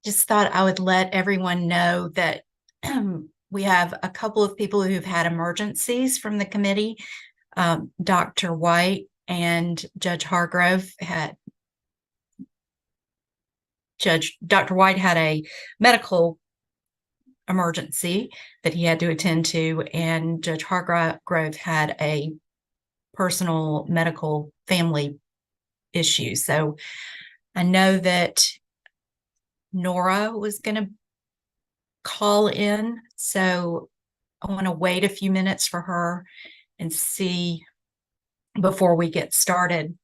just thought I would let everyone know that we have a couple of people who've had emergencies from the committee. Dr. White and Judge Hargrove had Dr. White had a medical emergency that he had to attend to, and Judge Hargrove had a personal medical family issue. So I know that Nora was going to call in, so I want to wait a few minutes for her and see before we get started,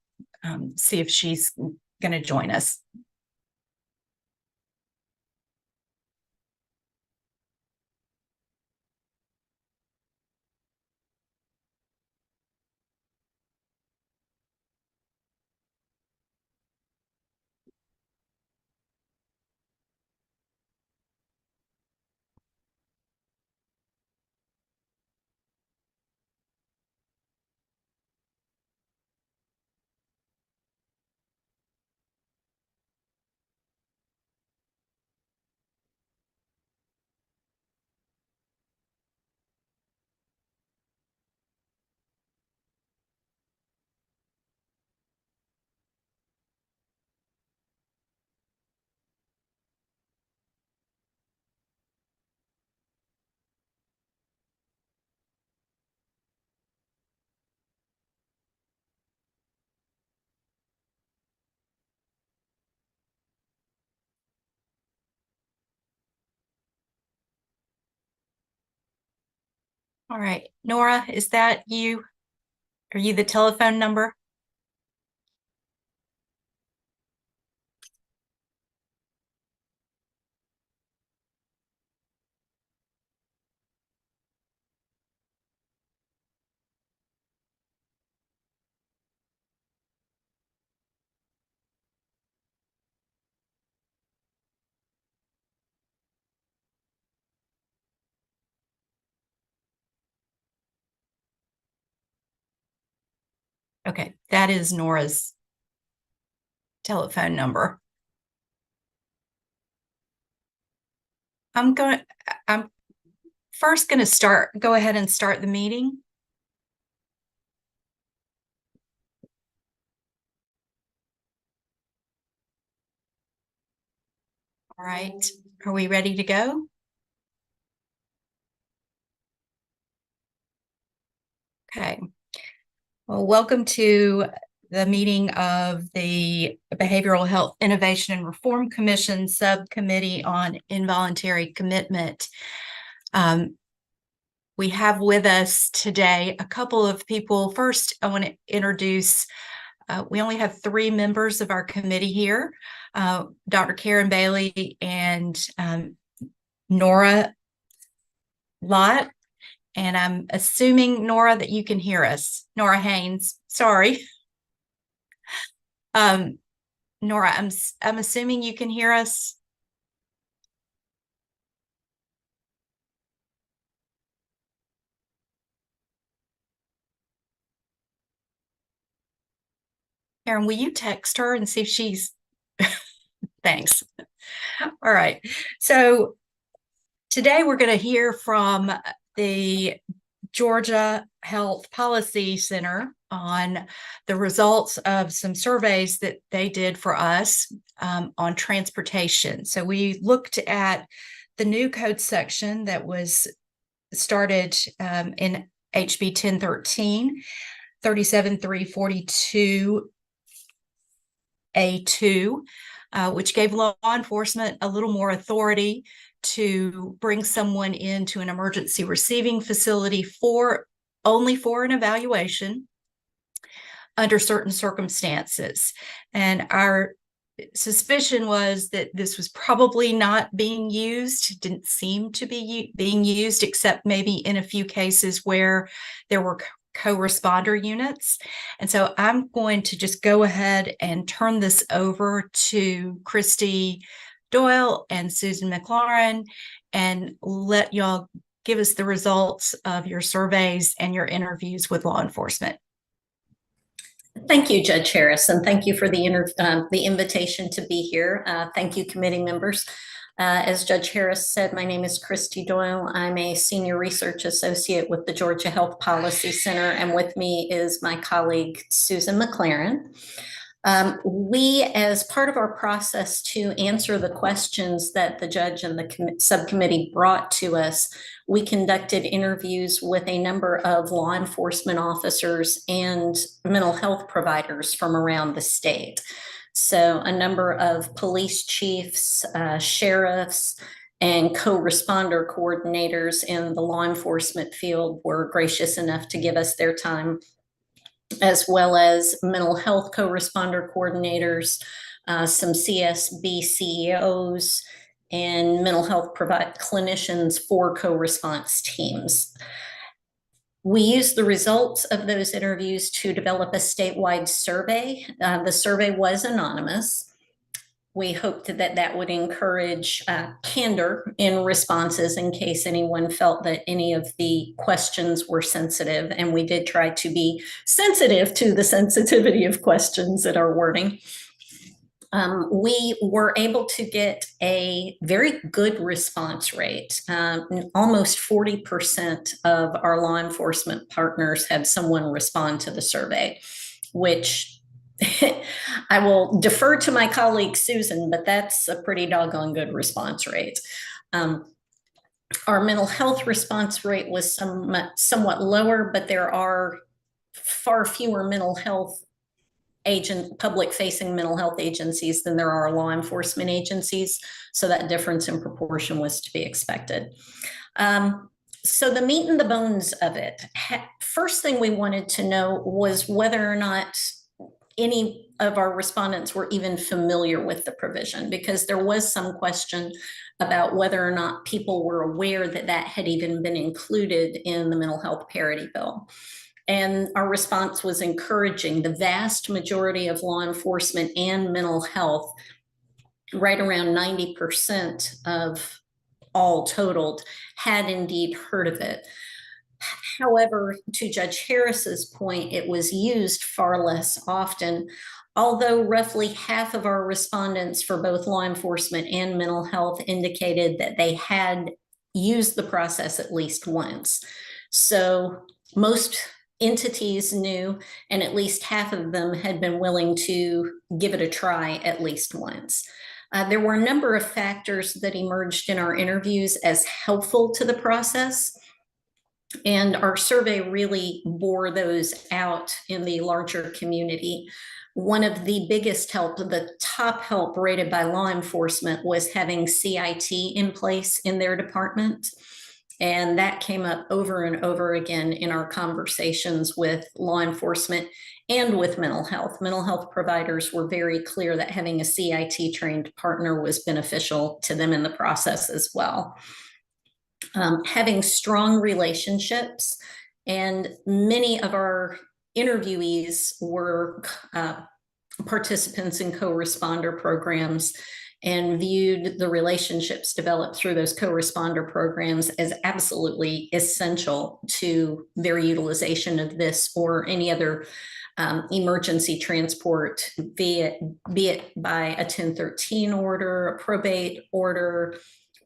see if she's going to join us. All right, Nora, is that you? Are you the telephone number? Okay, that is Nora's telephone number. I'm first going to go ahead and start the meeting. All right, are we ready to go? Okay. Well, welcome to the meeting of the Behavioral Health Innovation and Reform Commission Subcommittee on Involuntary Commitment. We have with us today a couple of people. First, I want to introduce, we only have 3 members of our committee here, Dr. Karen Bailey and Nora Lott. And I'm assuming, Nora, that you can hear us. Nora Haynes, sorry. Nora, I'm assuming you can hear us. Karen, will you text her and see if she's thanks. All right. So today we're going to hear from the Georgia Health Policy Center on the results of some surveys that they did for us on transportation. So we looked at the new code section that was started in HB 1013, 37342 A2, which gave law enforcement a little more authority to bring someone into an emergency receiving facility only for an evaluation under certain circumstances. And our suspicion was that this was probably not being used, didn't seem to be being used, except maybe in a few cases where there were co-responder units. And so I'm going to just go ahead and turn this over to Christy Doyle and Susan McLaurin and let y'all give us the results of your surveys and your interviews with law enforcement. Thank you, Judge Harris, and thank you for the invitation to be here. Thank you, committee members. As Judge Harris said, my name is Christy Doyle. I'm a senior research associate with the Georgia Health Policy Center, and with me is my colleague, Susan McLaren. We, as part of our process to answer the questions that the judge and the subcommittee brought to us, we conducted interviews with a number of law enforcement officers and mental health providers from around the state. So a number of police chiefs, sheriffs, and co-responder coordinators in the law enforcement field were gracious enough to give us their time, as well as mental health co-responder coordinators, some CSB CEOs, and mental health clinicians for co-response teams. We used the results of those interviews to develop a statewide survey. The survey was anonymous. We hoped that that would encourage candor in responses in case anyone felt that any of the questions were sensitive. And we did try to be sensitive to the sensitivity of questions at our wording. We were able to get a very good response rate. Almost 40% of our law enforcement partners had someone respond to the survey, which I will defer to my colleague Susan, but that's a pretty doggone good response rate. Our mental health response rate was somewhat lower, but there are far fewer mental health public-facing mental health agencies than there are law enforcement agencies. So that difference in proportion was to be expected. So the meat and the bones of it, first thing we wanted to know was whether or not any of our respondents were even familiar with the provision, because there was some question about whether or not people were aware that that had even been included in the mental health parity bill. And our response was encouraging. The vast majority of law enforcement and mental health, right around 90% of all totaled, had indeed heard of it. However, to Judge Harris's point, it was used far less often, although roughly half of our respondents for both law enforcement and mental health indicated that they had used the process at least once. So most entities knew, and at least half of them had been willing to give it a try at least once. There were a number of factors that emerged in our interviews as helpful to the process, and our survey really bore those out in the larger community. One of the biggest help, the top help rated by law enforcement, was having CIT in place in their department. And that came up over and over again in our conversations with law enforcement and with mental health. Mental health providers were very clear that having a CIT trained partner was beneficial to them in the process as well. Having strong relationships, and many of our interviewees were participants in co-responder programs and viewed the relationships developed through those co-responder programs as absolutely essential to their utilization of this or any other emergency transport, be it by a 1013 order, a probate order,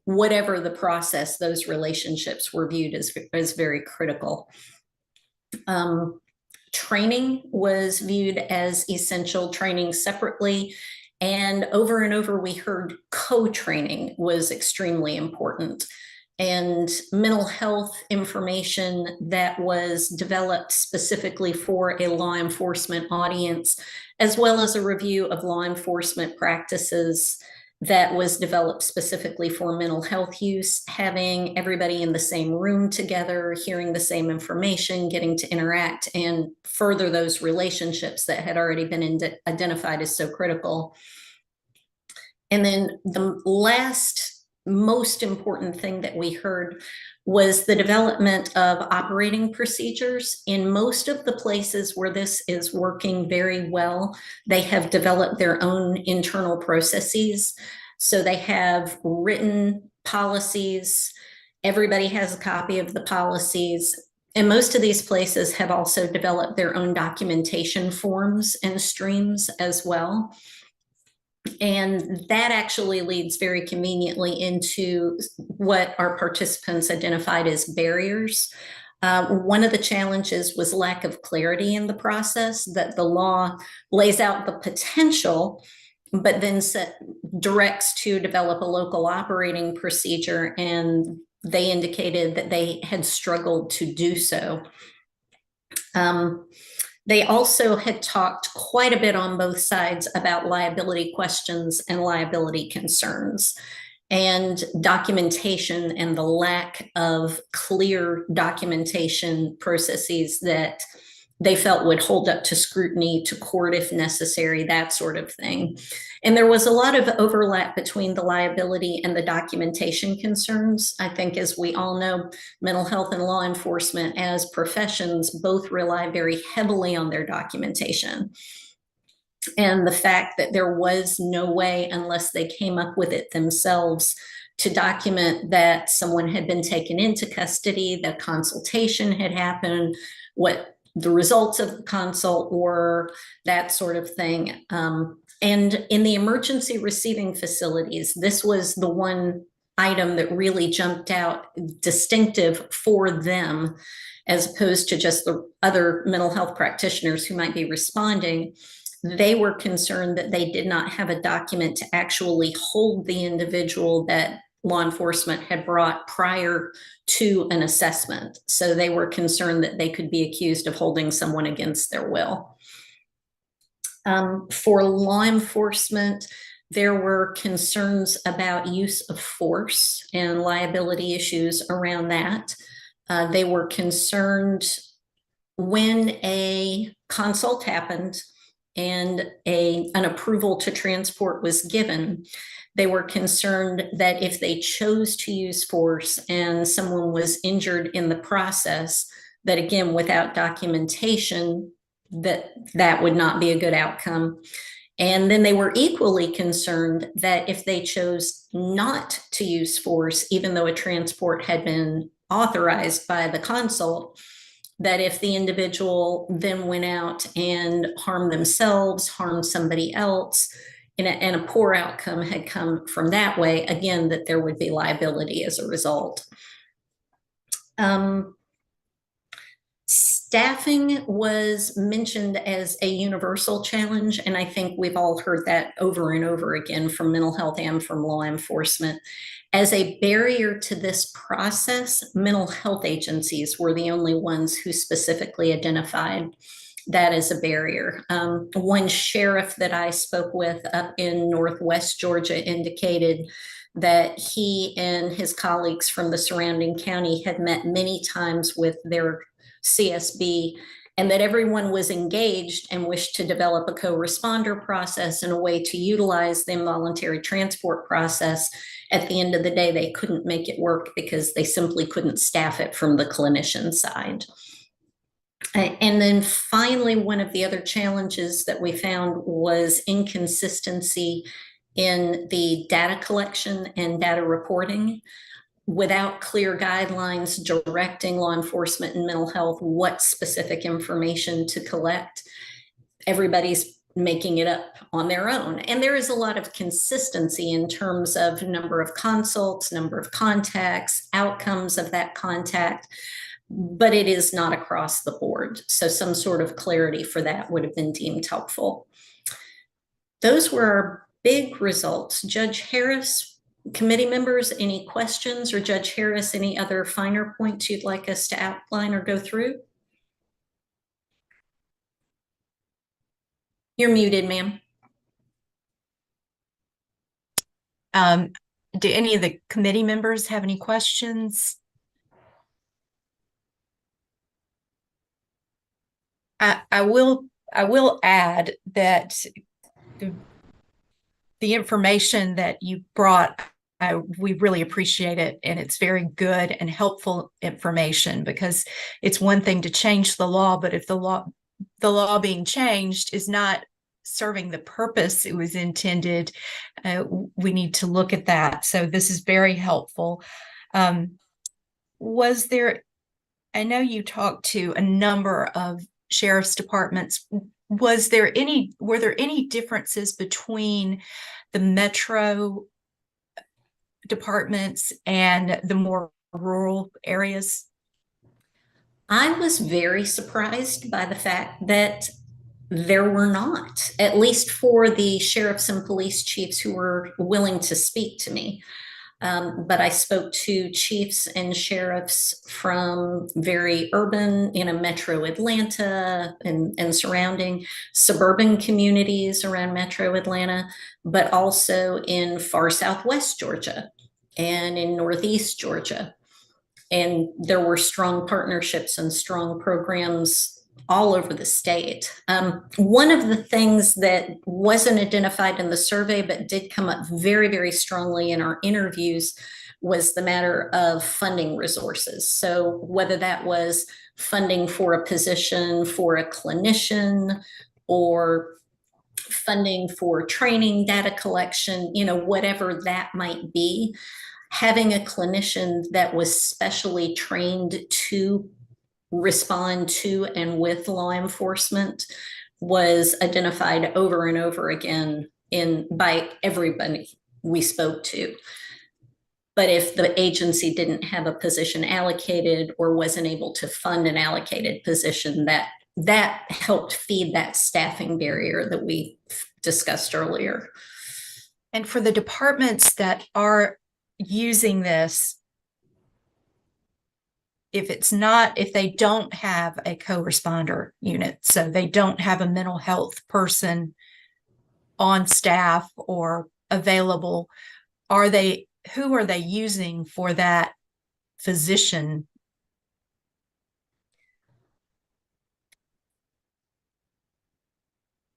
whatever the process. Those relationships were viewed as very critical. Training was viewed as essential, training separately. And over we heard co-training was extremely important. And mental health information that was developed specifically for a law enforcement audience, as well as a review of law enforcement practices that was developed specifically for mental health use, having everybody in the same room together, hearing the same information, getting to interact and further those relationships that had already been identified as so critical. And then the last most important thing that we heard was the development of operating procedures. In most of the places where this is working very well, they have developed their own internal processes. So they have written policies. Everybody has a copy of the policies. And most of these places have also developed their own documentation forms and streams as well. And that actually leads very conveniently into what our participants identified as barriers. One of the challenges was lack of clarity in the process, that the law lays out the potential, but then directs to develop a local operating procedure, and they indicated that they had struggled to do so. They also had talked quite a bit on both sides about liability questions and liability concerns, and documentation and the lack of clear documentation processes that they felt would hold up to scrutiny, to court if necessary, that sort of thing. And there was a lot of overlap between the liability and the documentation concerns. I think, as we all know, mental health and law enforcement as professions both rely very heavily on their documentation. And the fact that there was no way, unless they came up with it themselves, to document that someone had been taken into custody, that consultation had happened, what the results of the consult were, that sort of thing. And in the emergency receiving facilities, this was the one item that really jumped out distinctive for them, as opposed to just the other mental health practitioners who might be responding. They were concerned that they did not have a document to actually hold the individual that law enforcement had brought prior to an assessment. So they were concerned that they could be accused of holding someone against their will. For law enforcement, there were concerns about use of force and liability issues around that. They were concerned when a consult happened and an approval to transport was given, they were concerned that if they chose to use force and someone was injured in the process, that again, without documentation, that would not be a good outcome. And then they were equally concerned that if they chose not to use force, even though a transport had been authorized by the consult, that if the individual then went out and harmed themselves, harmed somebody else, and a poor outcome had come from that way, again, that there would be liability as a result. Staffing was mentioned as a universal challenge, and I think we've all heard that over and over again from mental health and from law enforcement. As a barrier to this process, mental health agencies were the only ones who specifically identified that as a barrier. One sheriff that I spoke with up in Northwest Georgia indicated that he and his colleagues from the surrounding county had met many times with their CSB, and that everyone was engaged and wished to develop a co-responder process and a way to utilize the involuntary transport process. At the end of the day, they couldn't make it work because they simply couldn't staff it from the clinician side. And then finally, one of the other challenges that we found was inconsistency in the data collection and data reporting, without clear guidelines directing law enforcement and mental health what specific information to collect. Everybody's making it up on their own. And there is a lot of consistency in terms of number of consults, number of contacts, outcomes of that contact, but it is not across the board. So some sort of clarity for that would have been deemed helpful. Those were our big results. Judge Harris, committee members, any questions? Or Judge Harris, any other finer points you'd like us to outline or go through? You're muted, ma'am. Do any of the committee members have any questions? I will add that the information that you brought, we really appreciate it, and it's very good and helpful information, because it's one thing to change the law, but if the law being changed is not serving the purpose it was intended, we need to look at that. So this is very helpful. Was there, I know you talked to a number of sheriff's departments. were there any differences between the metro departments and the more rural areas? I was very surprised by the fact that there were not, at least for the sheriffs and police chiefs who were willing to speak to me. But I spoke to chiefs and sheriffs from very urban, metro Atlanta and surrounding suburban communities around metro Atlanta, but also in far southwest Georgia and in northeast Georgia. And there were strong partnerships and strong programs all over the state. One of the things that wasn't identified in the survey, but did come up very, very strongly in our interviews, was the matter of funding resources. So whether that was funding for a position for a clinician or funding for training, data collection, whatever that might be, having a clinician that was specially trained to respond to and with law enforcement was identified over and over again by everybody we spoke to. But if the agency didn't have a position allocated or wasn't able to fund an allocated position, that helped feed that staffing barrier that we discussed earlier. And for the departments that are using this, if they don't have a co-responder unit, so they don't have a mental health person on staff or available, who are they using for that physician?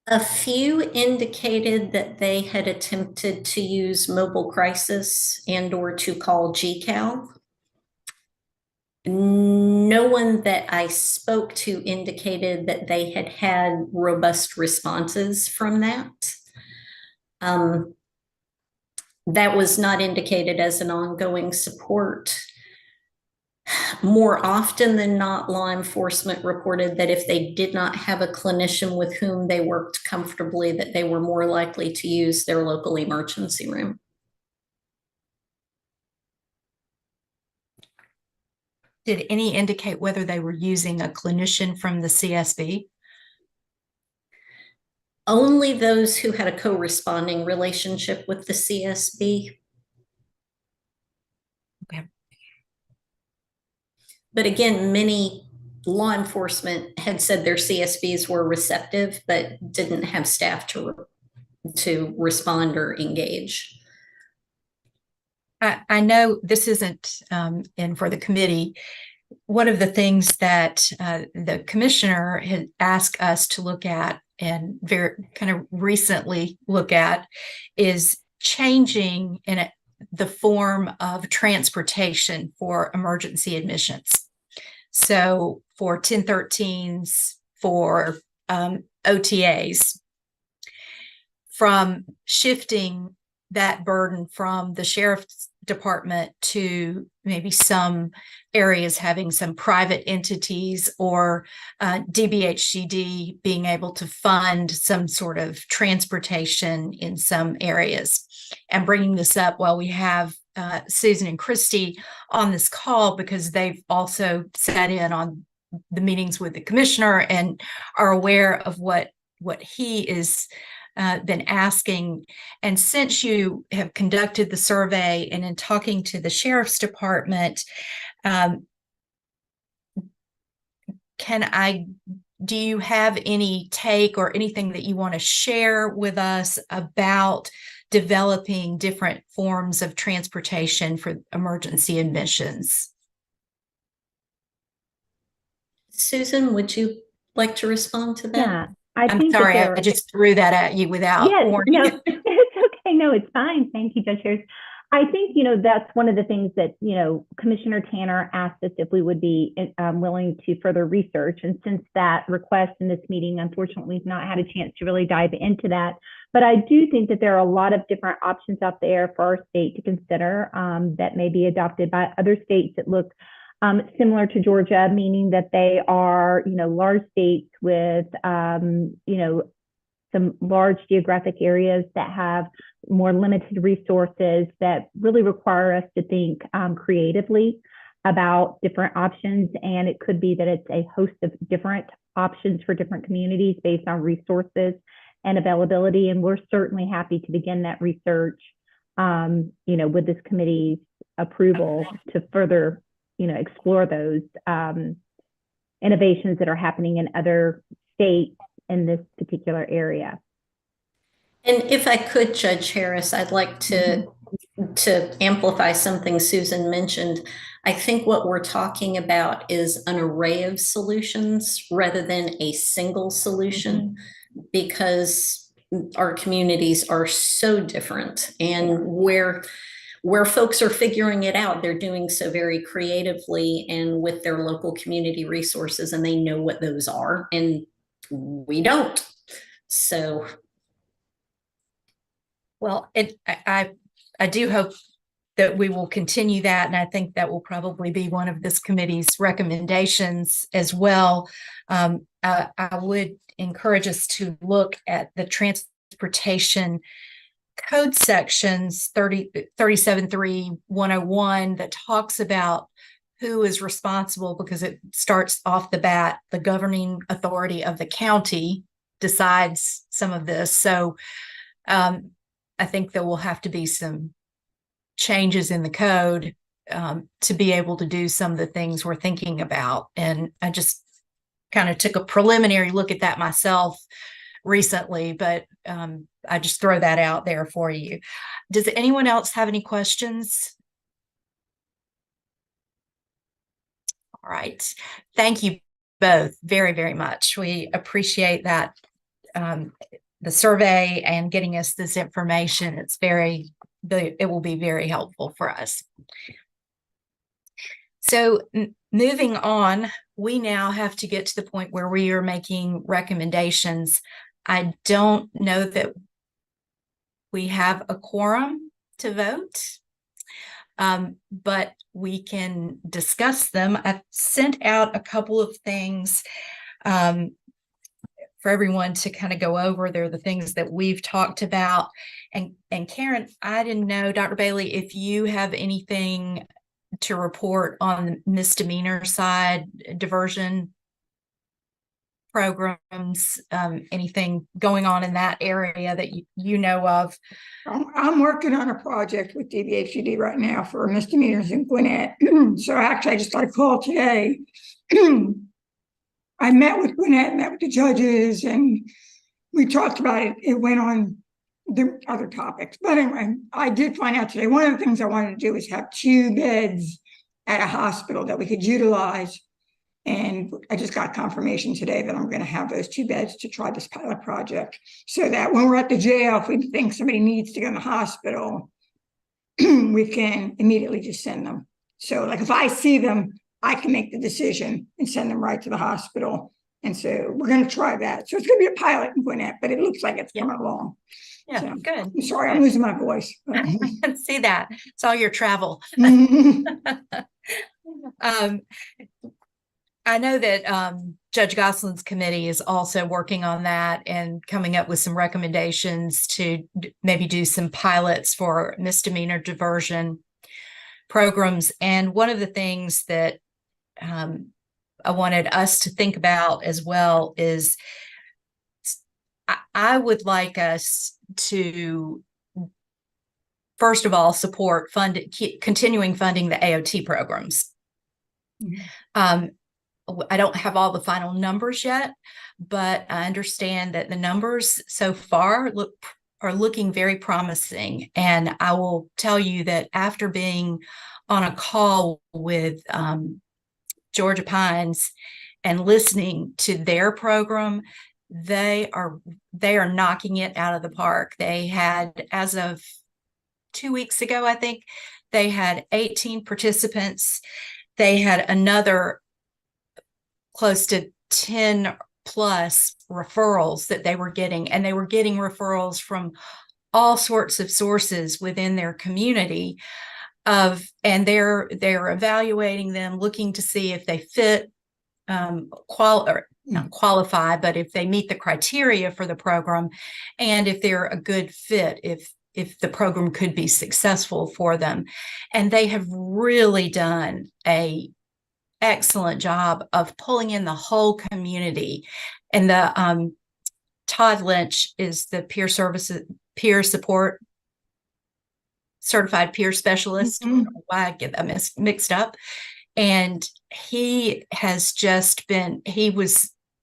A few indicated that they had attempted to use mobile crisis and or to call GCAL. No one that I spoke to indicated that they had had robust responses from that. That was not indicated as an ongoing support. More often than not, law enforcement reported that if they did not have a clinician with whom they worked comfortably, that they were more likely to use their local emergency room. Did any indicate whether they were using a clinician from the CSB? Only those who had a co-responding relationship with the CSB. Okay. But again, many law enforcement had said their CSBs were receptive, but didn't have staff to respond or engage. I know this isn't in for the committee. One of the things that the commissioner had asked us to look at and very kind of recently look at is changing in the form of transportation for emergency admissions. So for 1013s, for OTAs, from shifting that burden from the sheriff's department to maybe some areas having some private entities or DBHCD being able to fund some sort of transportation in some areas. And bringing this up while we have Susan and Christy on this call, because they've also sat in on the meetings with the commissioner and are aware of what he is been asking. And since you have conducted the survey and in talking to the sheriff's department, do you have any take or anything that you want to share with us about developing different forms of transportation for emergency admissions? Susan, would you like to respond to that? Yeah. I'm sorry, I just threw that at you without warning. No, it's okay. No, it's fine. Thank you, Judge Harris. I think, that's one of the things that, Commissioner Tanner asked us if we would be willing to further research. And since that request in this meeting, unfortunately, we've not had a chance to really dive into that. But I do think that there are a lot of different options out there for our state to consider that may be adopted by other states that look similar to Georgia, meaning that they are, large states with, some large geographic areas that have more limited resources that really require us to think creatively about different options. And it could be that it's a host of different options for different communities based on resources and availability. And we're certainly happy to begin that research, with this committee's approval to further, explore those innovations that are happening in other states in this particular area. And if I could, Judge Harris, I'd like to amplify something Susan mentioned. I think what we're talking about is an array of solutions rather than a single solution, because our communities are so different, and where folks are figuring it out, they're doing so very creatively and with their local community resources, and they know what those are, and we don't. So, well, I do hope that we will continue that, and I think that will probably be one of this committee's recommendations as well. I would encourage us to look at the transportation code sections 37.3.101 that talks about who is responsible, because it starts off the bat, the governing authority of the county decides some of this. So I think there will have to be some changes in the code to be able to do some of the things we're thinking about. And I just kind of took a preliminary look at that myself recently, but I just throw that out there for you. Does anyone else have any questions? All right. Thank you both very, very much. We appreciate that, the survey and getting us this information. It will be very helpful for us. So moving on, we now have to get to the point where we are making recommendations. I don't know that we have a quorum to vote, but we can discuss them. I've sent out a couple of things for everyone to kind of go over. They're the things that we've talked about. And Karen, I didn't know, Dr. Bailey, if you have anything to report on the misdemeanor side, diversion programs, anything going on in that area that you know of? I'm working on a project with DBHCD right now for misdemeanors in Gwinnett. So actually, I just got a call today. I met with Gwinnett, met with the judges, and we talked about it. It went on the other topics. But anyway, I did find out today, one of the things I wanted to do is have 2 beds at a hospital that we could utilize. And I just got confirmation today that I'm going to have those 2 beds to try this pilot project, so that when we're at the jail, if we think somebody needs to go in the hospital, we can immediately just send them. So like if I see them, I can make the decision and send them right to the hospital. And so we're going to try that. So it's going to be a pilot in Gwinnett, but it looks like it's coming along. Yeah, So, good. I'm sorry, I'm losing my voice. I can see that. It's all your travel. I know that Judge Gosselin's committee is also working on that and coming up with some recommendations to maybe do some pilots for misdemeanor diversion programs. And one of the things that I wanted us to think about as well is I would like us to, first of all, support continuing funding the AOT programs. Mm-hmm. I don't have all the final numbers yet, but I understand that the numbers so far are looking very promising. And I will tell you that after being on a call with Georgia Pines and listening to their program, they are knocking it out of the park. They had, as of 2 weeks ago, I think, they had 18 participants. They had another close to 10 plus referrals that they were getting, and they were getting referrals from all sorts of sources within their community. and they're evaluating them, looking to see if they fit, not qualify, but if they meet the criteria for the program, and if they're a good fit, if the program could be successful for them. And they have really done a excellent job of pulling in the whole community. And the Todd Lynch is the peer support certified peer specialist. I don't know why I get that mixed up. And he has just been,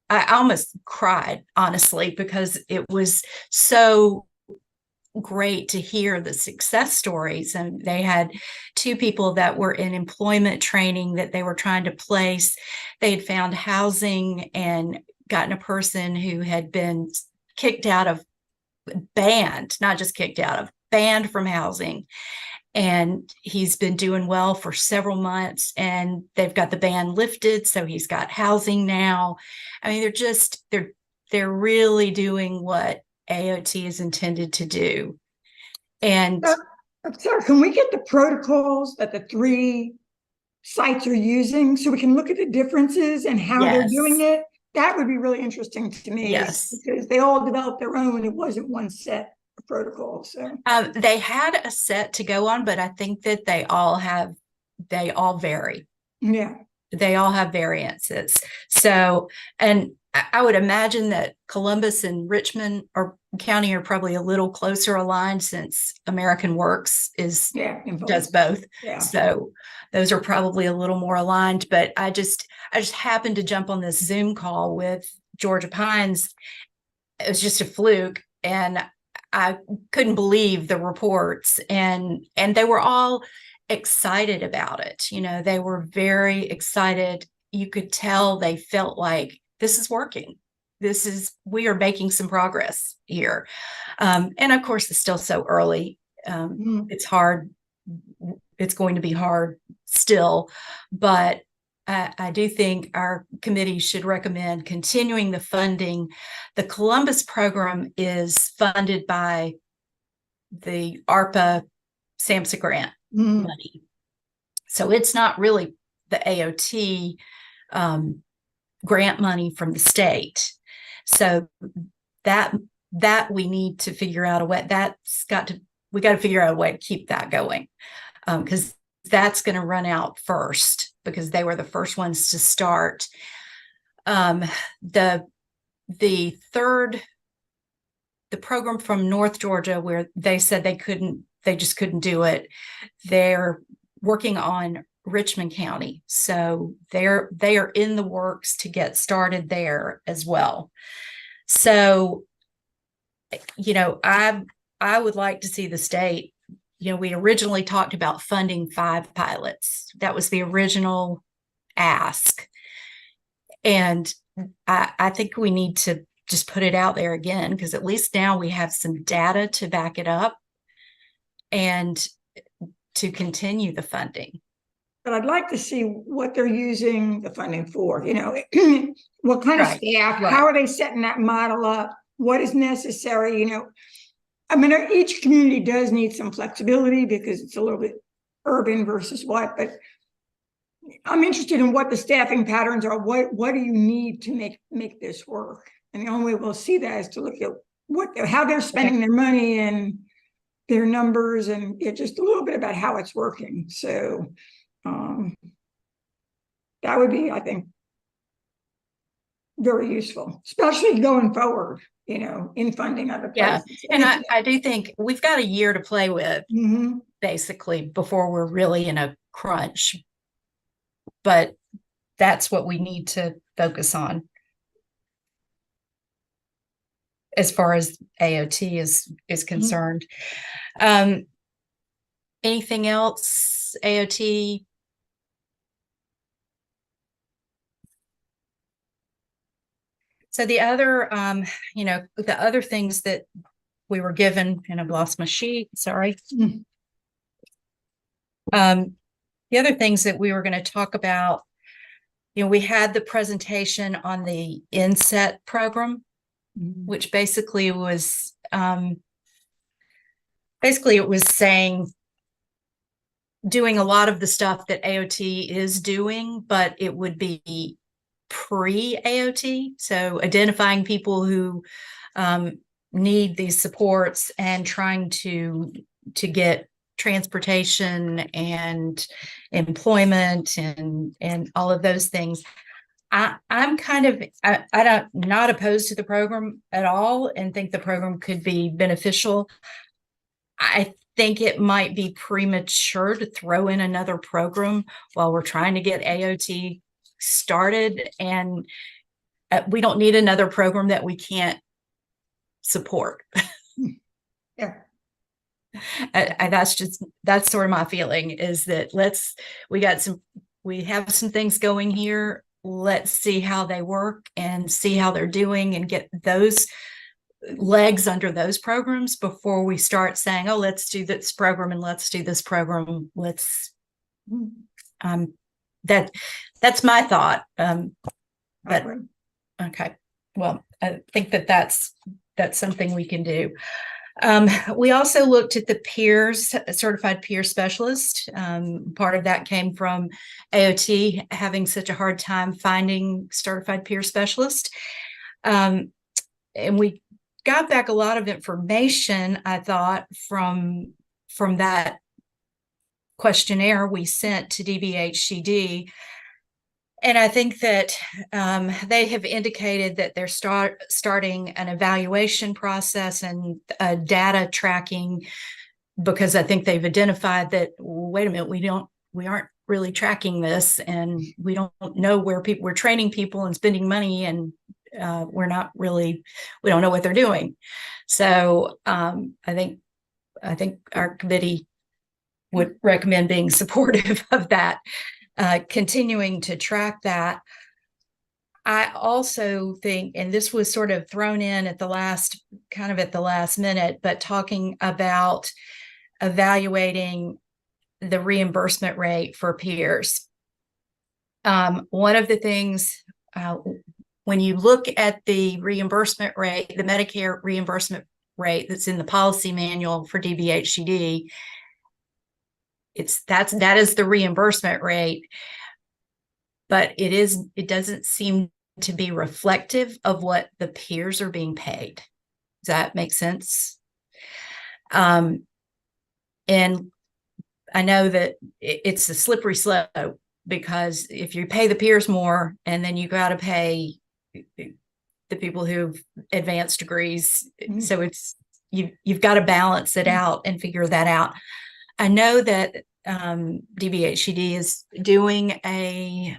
I almost cried, honestly, because it was so great to hear the success stories. And they had 2 people that were in employment training that they were trying to place. They had found housing and gotten a person who had been kicked out of, banned, not just kicked out of, banned from housing. And he's been doing well for several months, and they've got the ban lifted, so he's got housing now. I mean, they're really doing what AOT is intended to do. And Sarah, can we get the protocols that the 3 sites are using so we can look at the differences and how they're doing it? That would be really interesting to me. Yes, because they all developed their own. It wasn't one set of protocols. So they had a set to go on, but I think that they all vary. yeah. They all have variances. So, and I would imagine that Columbus and Richmond County are probably a little closer aligned, since American Works does both. Yeah. So those are probably a little more aligned. But I just happened to jump on this Zoom call with Georgia Pines. It was just a fluke, and I couldn't believe the reports, and they were all excited about it. You know, they were very excited. You could tell they felt like this is working. We are making some progress here. And of course, it's still so early. It's hard. It's going to be hard still, but I do think our committee should recommend continuing the funding. The Columbus program is funded by the ARPA SAMHSA grant money. So it's not really the AOT grant money from the state. So that we need to figure out a way. We got to figure out a way to keep that going, because that's going to run out first, because they were the first ones to start. The program from North Georgia, where they said they just couldn't do it. They're working on Richmond County. So they are in the works to get started there as well. So, you know, I would like to see the state, you know, we originally talked about funding 5 pilots. That was the original ask. And I think we need to just put it out there again, because at least now we have some data to back it up and to continue the funding. But I'd like to see what they're using the funding for, you know, what kind of staff, how are they setting that model up? What is necessary? You know, I mean, each community does need some flexibility because it's a little bit urban versus what, but I'm interested in what the staffing patterns are. What do you need to make this work? And the only way we'll see that is to look at how they're spending their money and their numbers, and just a little bit about how it's working. So that would be, I think, very useful, especially going forward, you know, in funding other places. Yeah, and I do think we've got a year to play with, basically, before we're really in a crunch. But that's what we need to focus on as far as AOT is concerned. Anything else, AOT? So the other, you know, the other things that we were given, and I've lost my sheet, sorry. The other things that we were going to talk about, you know, we had the presentation on the inset program, which basically was, it was saying doing a lot of the stuff that AOT is doing, but it would be pre-AOT. So identifying people who need these supports and trying to get transportation and employment and all of those things. I'm kind of I don't not opposed to the program at all and think the program could be beneficial. I think it might be premature to throw in another program while we're trying to get AOT started, and we don't need another program that we can't support. Yeah. That's sort of my feeling, is that we have some things going here. Let's see how they work and see how they're doing and get those legs under those programs before we start saying, oh, let's do this program and let's do this program. That's my thought. But okay, well, I think that's something we can do. We also looked at the peers, certified peer specialist. Part of that came from AOT having such a hard time finding certified peer specialist. And we got back a lot of information, I thought, from that questionnaire we sent to DBHCD. And I think that they have indicated that they're starting an evaluation process and data tracking, because I think they've identified that, wait a minute, we aren't really tracking this, and we don't know where we're training people and spending money, and we don't know what they're doing. So I think our committee would recommend being supportive of that. Continuing to track that. I also think, and this was sort of thrown in at the last minute, but talking about evaluating the reimbursement rate for peers. One of the things, when you look at the reimbursement rate, the Medicare reimbursement rate that's in the policy manual for DBHCD, that is the reimbursement rate, but it doesn't seem to be reflective of what the peers are being paid. Does that make sense? And I know that it's a slippery slope, because if you pay the peers more and then you got to pay the people who've advanced degrees, so you've got to balance it out and figure that out. I know that DBHCD is doing a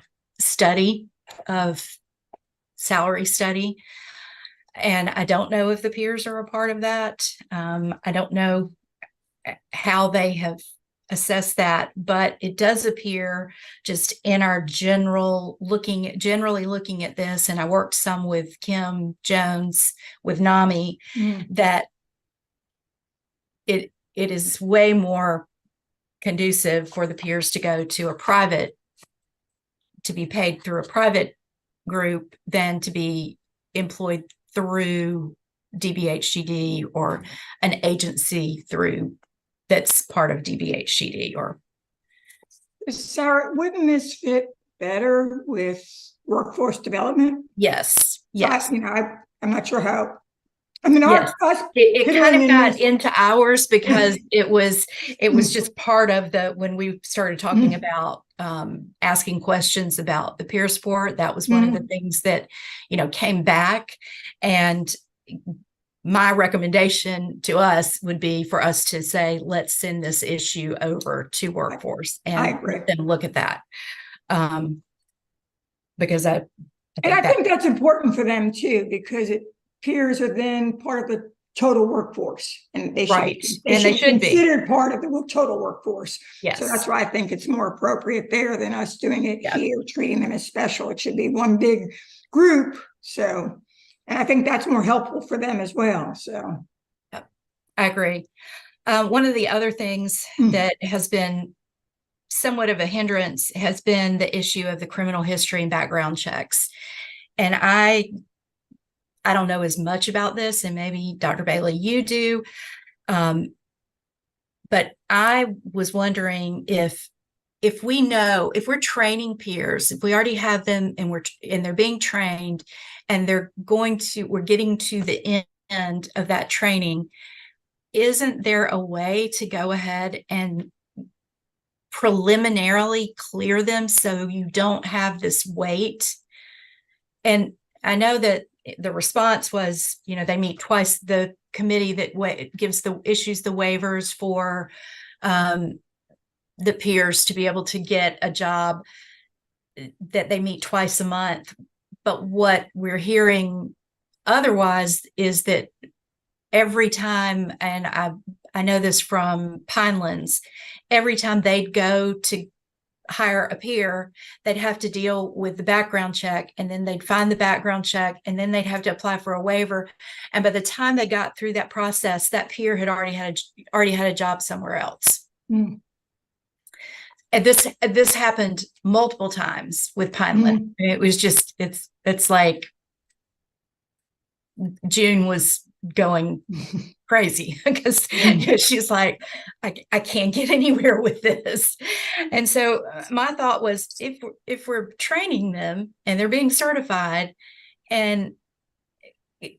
salary study, and I don't know if the peers are a part of that. I don't know how they have assessed that, but it does appear, just in our generally looking at this, and I worked some with Kim Jones with NAMI, that it is way more conducive for the peers to go to be paid through a private group than to be employed through DBHCD or an agency that's part of DBHCD. Or Sarah, wouldn't this fit better with workforce development? Yes. I'm not sure how. I mean, yes. It kind of got into ours because it was just part of when we started talking about asking questions about the peer support. That was one of the things that came back, and my recommendation to us would be for us to say, let's send this issue over to workforce and let them look at that, because I think that's important for them too, because peers are then part of the total workforce, and they should be considered part of the total workforce. Yes. So that's why I think it's more appropriate there than us doing it here, treating them as special. It should be one big group. So, and I think that's more helpful for them as well. So I agree. One of the other things that has been somewhat of a hindrance has been the issue of the criminal history and background checks. And I don't know as much about this, and maybe Dr. Bailey, you do. But I was wondering if we know, if we're training peers, if we already have them and they're being trained and we're getting to the end of that training, isn't there a way to go ahead and preliminarily clear them so you don't have this wait? And I know that the response was, they meet twice, the committee that issues the waivers for the peers to be able to get a job, that they meet twice a month. But what we're hearing otherwise is that every time, and I know this from Pinelands, every time they'd go to hire a peer, they'd have to deal with the background check, and then they'd find the background check, and then they'd have to apply for a waiver. And by the time they got through that process, that peer had already had a job somewhere else. Mm. And this happened multiple times with Pineland. It was just, it's like June was going crazy because she's like, I can't get anywhere with this. And so my thought was, if we're training them and they're being certified, and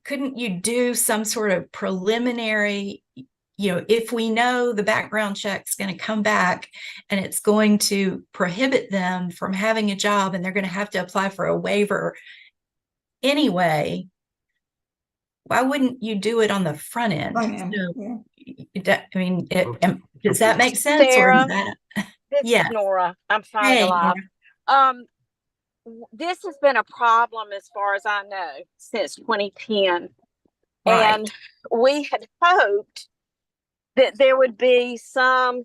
couldn't you do some sort of preliminary, if we know the background check's going to come back and it's going to prohibit them from having a job and they're going to have to apply for a waiver anyway, why wouldn't you do it on the front end? Does that make sense? Sarah, this Yeah. is Nora. I'm finally alive. This has been a problem as far as I know since 2010. Right. And we had hoped that there would be some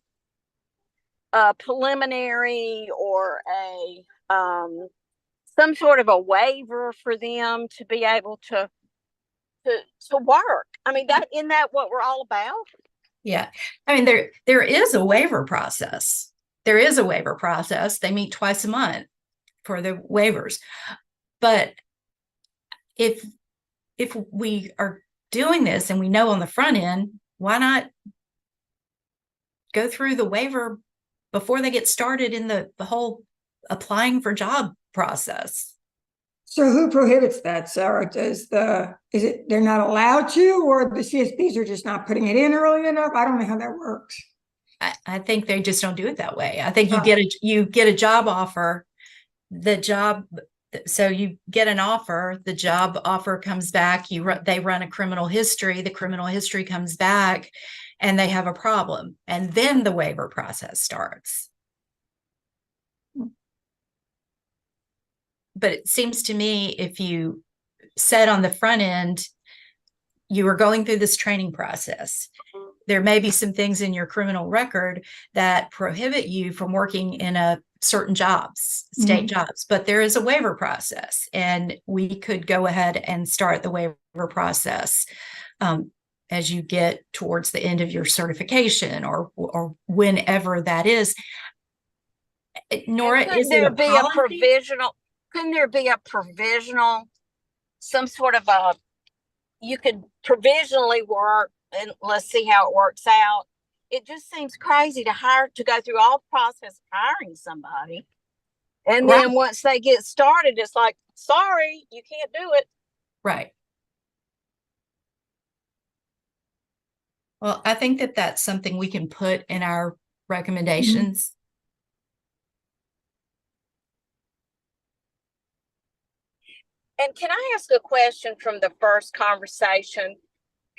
preliminary or some sort of a waiver for them to be able to work. I mean, isn't that what we're all about? Yeah. I mean, there is a waiver process. There is a waiver process. They meet twice a month for the waivers. But if we are doing this and we know on the front end, why not go through the waiver before they get started in the whole applying for job process? So who prohibits that, Sarah? Is it they're not allowed to, or the CSPs are just not putting it in early enough? I don't know how that works. I think they just don't do it that way. I think you get a job offer, so you get an offer, the job offer comes back, they run a criminal history, the criminal history comes back, and they have a problem, and then the waiver process starts. But it seems to me, if you said on the front end, you are going through this training process, there may be some things in your criminal record that prohibit you from working in certain jobs, state jobs, but there is a waiver process, and we could go ahead and start the waiver process as you get towards the end of your certification or whenever that is. Nora, Couldn't there be a provisional, some sort of you could provisionally work and let's see how it works out. It just seems crazy to go through all the process of hiring somebody. And then once they get started, it's like, sorry, you can't do it. Right. Well, I think that that's something we can put in our recommendations. And can I ask a question from the first conversation?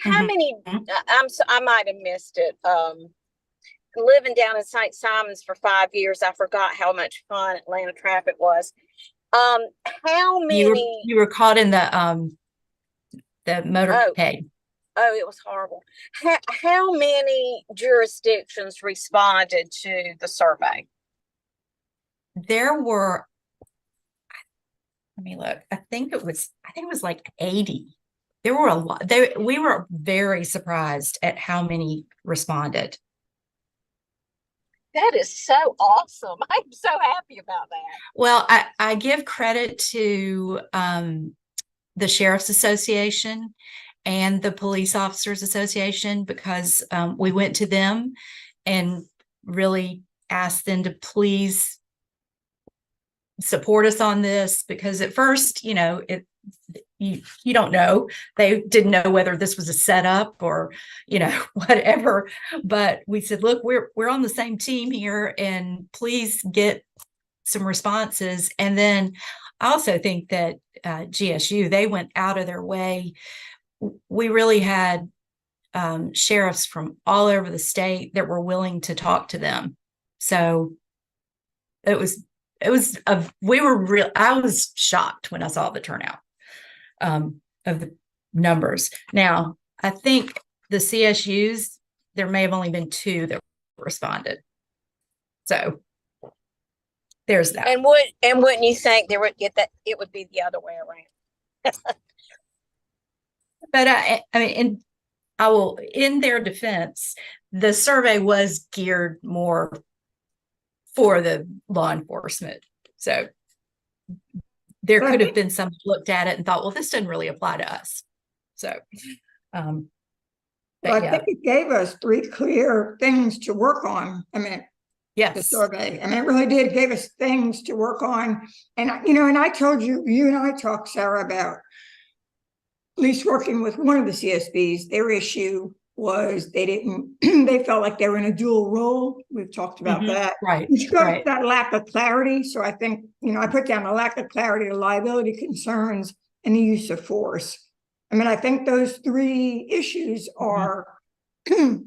How many, I might have missed it. Living down in St. Simons for 5 years, I forgot how much fun Atlanta traffic was. How many? You were caught in the motorcade. Oh, it was horrible. How many jurisdictions responded to the survey? There were, let me look. I think it was like 80. There were a lot. We were very surprised at how many responded. That is so awesome. I'm so happy about that. Well, I give credit to the Sheriff's Association and the Police Officers Association, because we went to them and really asked them to please support us on this, because at first, you know, you don't know. They didn't know whether this was a setup or, you know, whatever. But we said, look, we're on the same team here, and please get some responses. And then I also think that GSU, they went out of their way. We really had sheriffs from all over the state that were willing to talk to them. So I was shocked when I saw the turnout of the numbers. Now, I think the CSUs, there may have only been 2 that responded. So there's that. And wouldn't you think there would get that it would be the other way around? But I mean, in their defense, the survey was geared more for the law enforcement. So there could have been some who looked at it and thought, well, this doesn't really apply to us. So, Well, I think it gave us 3 clear things to work on. I mean, the yes, survey. I mean, it really did give us things to work on. And, you know, and I told you, you and I talked, Sarah, about at least working with one of the CSBs. Their issue was they felt like they were in a dual role. We've talked about that. right, Which goes right. to that lack of clarity. So I think, you know, I put down the lack of clarity, the liability concerns, and the use of force. I mean, I think those 3 issues are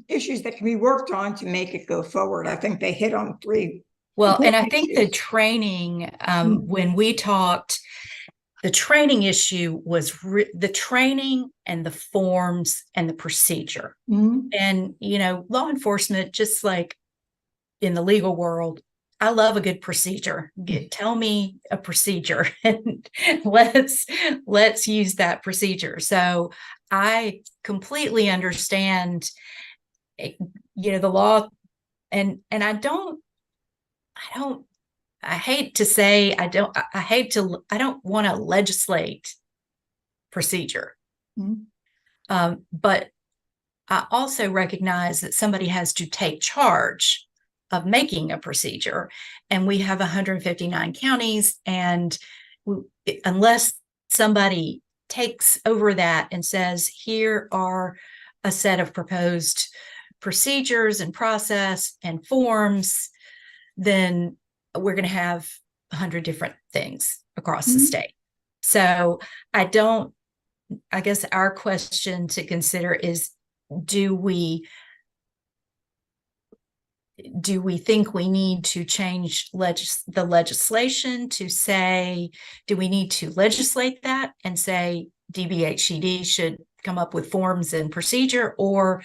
issues that can be worked on to make it go forward. I think they hit on 3. Well, and I think the issues. training, when we talked, the training issue was the training and the forms and the procedure. And, you know, law enforcement, just like in the legal world, I love a good procedure. Tell me a procedure and let's use that procedure. So I completely understand, you know, the law, and I hate to say I don't want to legislate procedure. But I also recognize that somebody has to take charge of making a procedure, and we have 159 counties, and unless somebody takes over that and says, here are a set of proposed procedures and process and forms, then we're going to have 100 different things across the state. So I guess our question to consider is, do we think we need to change the legislation to say, do we need to legislate that and say DBHCD should come up with forms and procedure, or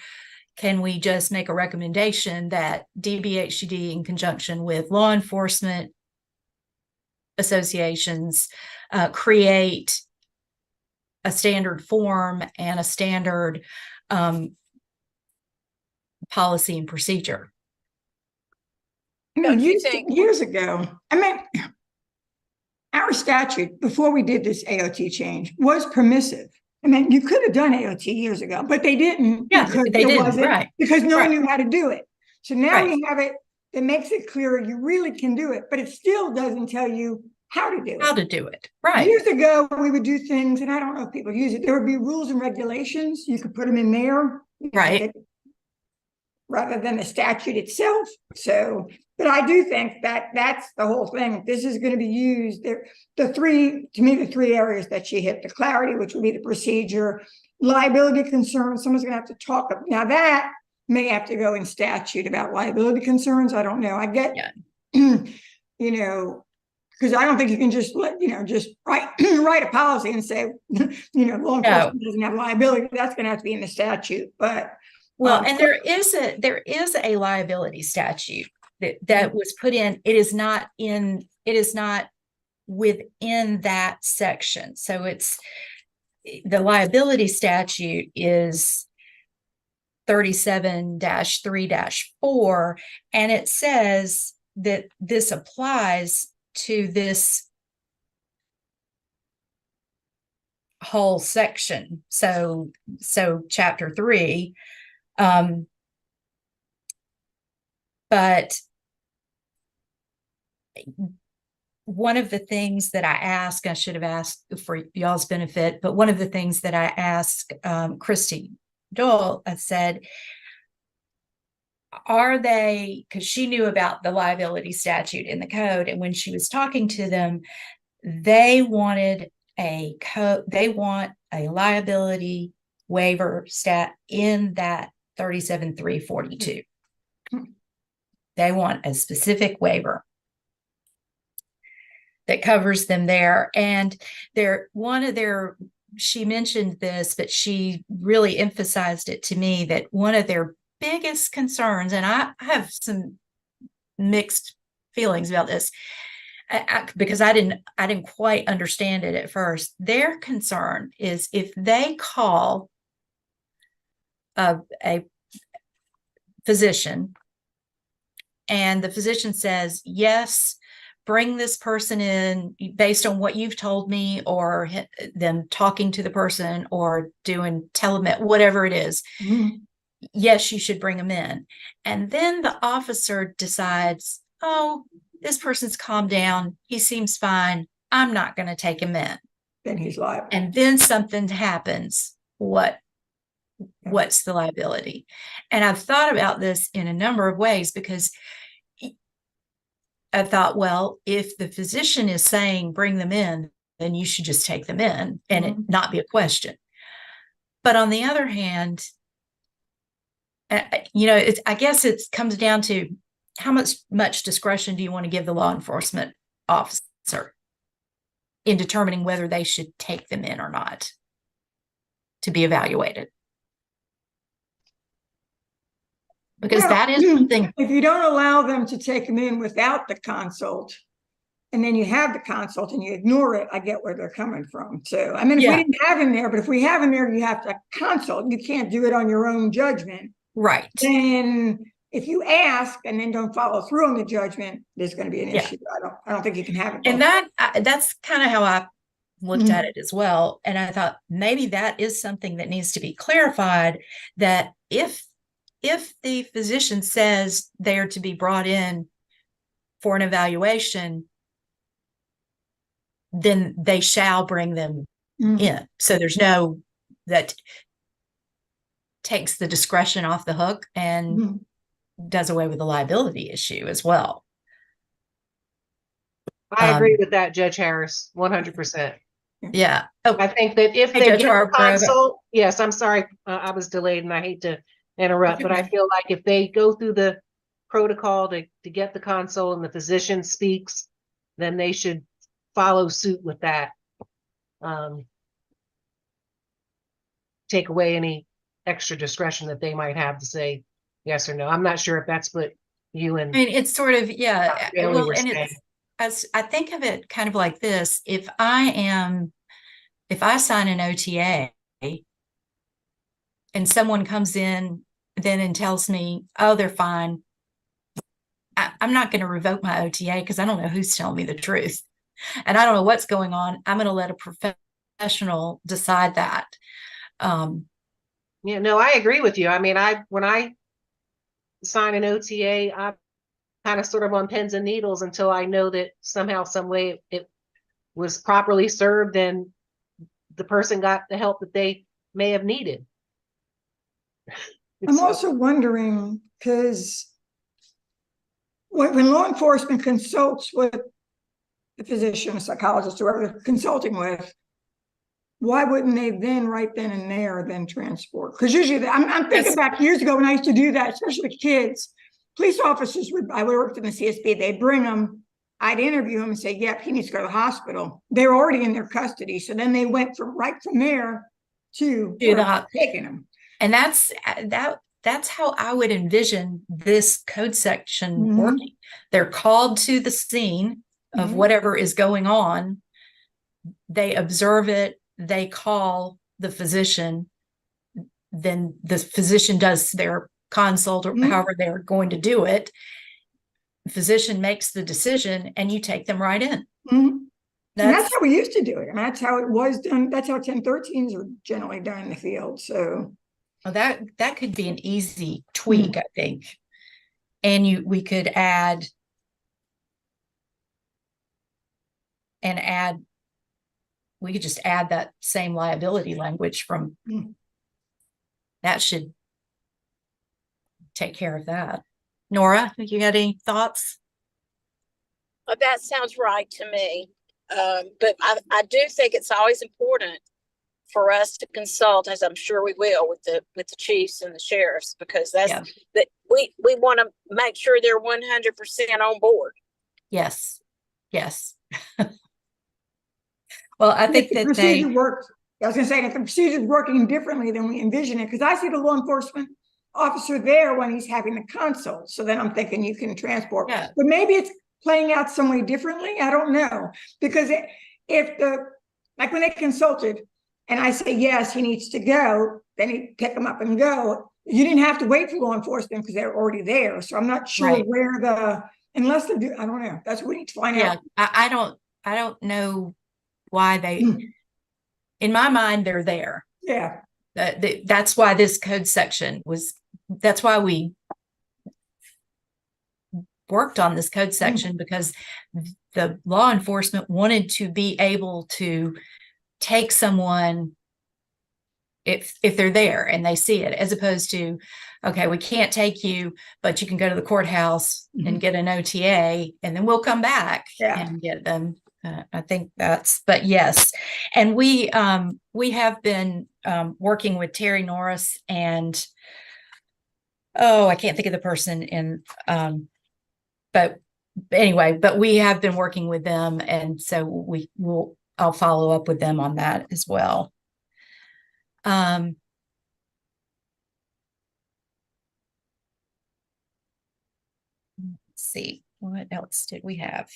can we just make a recommendation that DBHCD, in conjunction with law enforcement associations, create a standard form and a standard policy and procedure? You know, years ago, I mean, our statute, before we did this AOT change, was permissive. I mean, you could have done AOT years ago, but they didn't. Yeah, they didn't, right. Because no one Right. knew how to do it. So now Right. we have it that makes it clear you really can do it, but it still doesn't tell you how to do it. How to do it, right. Years ago, we would do things, and I don't know if people use it. There would be rules and regulations. You could put them in there. Right. Rather than the statute itself. So, but I do think that that's the whole thing. This is going to be used. The 3 areas that she hit: the clarity, which would be the procedure, liability concerns. Someone's going to have to talk. Now that may have to go in statute about liability concerns. I don't know. I get, you know, because I don't think you can just just write a policy and say, law enforcement doesn't have liability. That's going to have to be in the statute. But well, and there is a liability statute that was put in. It is not within that section. So it's the liability statute is 37-3-4, and it says that this applies to this whole section. So chapter 3, But one of the things that I should have asked for y'all's benefit, but one of the things that I asked Christy Dole, I said, are they, because she knew about the liability statute in the code, and when she was talking to them, they wanted a code, they want a liability waiver stat in that 37.342. They want a specific waiver that covers them there. And she mentioned this, but she really emphasized it to me, that one of their biggest concerns, and I have some mixed feelings about this, because I didn't quite understand it at first. Their concern is if they call a physician and the physician says, yes, bring this person in based on what you've told me, or them talking to the person or doing telemed, whatever it is, yes, you should bring them in. And then the officer decides, oh, this person's calmed down, he seems fine, I'm not going to take him in. Then he's liable. And then something happens. What's the liability? And I've thought about this in a number of ways, because I thought, well, if the physician is saying bring them in, then you should just take them in and it not be a question. But on the other hand, I guess it comes down to how much discretion do you want to give the law enforcement officer in determining whether they should take them in or not to be evaluated. Because that is something. If you don't allow them to take them in without the consult, and then you have the consult and you ignore it, I get where they're coming from. So, I mean, if we didn't have him there, but if we have him there, you have to consult. You can't do it on your own judgment. Right. Then if you ask and then don't follow through on the judgment, there's going to be an issue. I don't think you can have it. And that's kind of how I looked at it as well. And I thought maybe that is something that needs to be clarified, that if the physician says they're to be brought in for an evaluation, then they shall bring them in. So there's no, that takes the discretion off the hook and does away with the liability issue as well. I agree with that, Judge Harris, 100%. Yeah. Oh, I think that if they get a consult, yes, I'm sorry, I was delayed and I hate to interrupt, but I feel like if they go through the protocol to get the consult and the physician speaks, then they should follow suit with that. Take away any extra discretion that they might have to say yes or no. I'm not sure if that's what you and I mean, it's sort of, yeah. Well, and saying. it's, as I think of it kind of like this, if I sign an OTA and someone comes in then and tells me, oh, they're fine, I'm not going to revoke my OTA because I don't know who's telling me the truth. And I don't know what's going on. I'm going to let a professional decide that. Yeah, no, I agree with you. I mean, when I sign an OTA, I'm kind of sort of on pins and needles until I know that somehow, some way it was properly served and the person got the help that they may have needed. I'm also wondering, because when law enforcement consults with the physician, a psychologist, whoever they're consulting with, why wouldn't they then right then and there then transport? Because usually, I'm thinking back years ago when I used to do that, especially with kids. Police officers I worked in the CSB, they'd bring them, I'd interview him and say, yep, he needs to go to the hospital. They're already in their custody. So then they went right from there to taking them. And that's how I would envision this code section working. They're called to the scene of whatever is going on. They observe it. They call the physician. Then the physician does their consult or however they're going to do it. The physician makes the decision and you take them right in. That's how we used to do it. And that's how it was done. That's how 1013s are generally done in the field. So well, that could be an easy tweak, I think. And we could add we could just add that same liability language from, that should take care of that. Nora, you got any thoughts? That sounds right to me. But I do think it's always important for us to consult, as I'm sure we will, with the chiefs and the sheriffs, because that we want to make sure they're 100% on board. Yes. Well, I think the that procedure works. I was going to say, if the procedure is working differently than we envision it, because I see the law enforcement officer there when he's having the consult. So then I'm thinking you can transport, but maybe it's playing out some way differently. I don't know, because like when they consulted and I say, yes, he needs to go, then he pick him up and go. You didn't have to wait for law enforcement because they're already there. So I'm not sure where unless they do, I don't know. That's what we need to find out. I don't know why in my mind, they're there. Yeah. That's why this code section that's why we worked on this code section, because the law enforcement wanted to be able to take someone if they're there and they see it, as opposed to, okay, we can't take you, but you can go to the courthouse and get an OTA and then we'll come back and get them. I think but yes. And we have been working with Terry Norris and, I can't think of the person but anyway, but we have been working with them. And so I'll follow up with them on that as well. Let's see, what else did we have?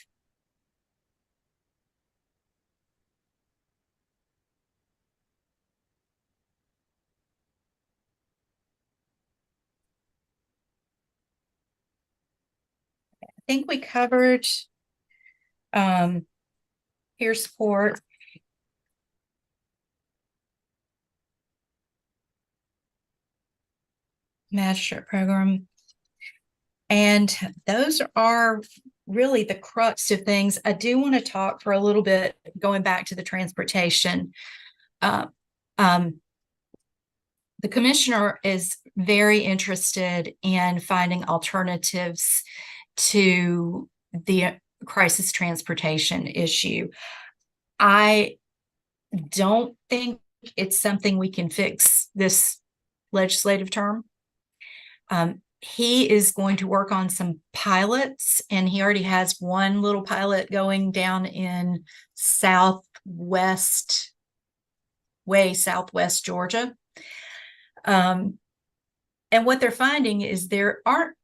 I think we covered peer support. Magistrate program. And those are really the crux of things. I do want to talk for a little bit, going back to the transportation. The commissioner is very interested in finding alternatives to the crisis transportation issue. I don't think it's something we can fix this legislative term. He is going to work on some pilots, and he already has one little pilot going down in southwest Georgia. And what they're finding is there aren't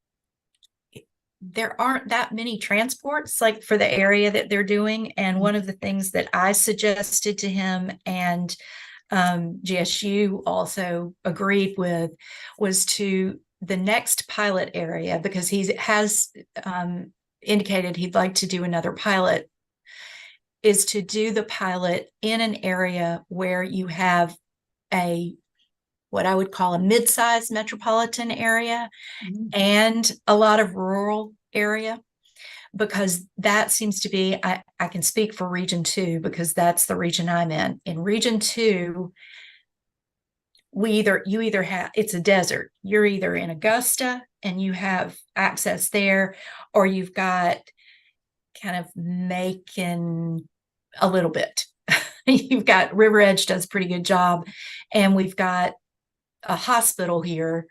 that many transports like for the area that they're doing. And one of the things that I suggested to him, and GSU also agreed with, was to the next pilot area, because he has indicated he'd like to do another pilot, is to do the pilot in an area where you have what I would call a mid-sized metropolitan area and a lot of rural area, because that seems to be, I can speak for Region 2 because that's the region I'm in. In Region 2, you either have, it's a desert. You're either in Augusta and you have access there, or you've got kind of Macon a little bit. You've got River Edge does a pretty good job, and we've got a hospital here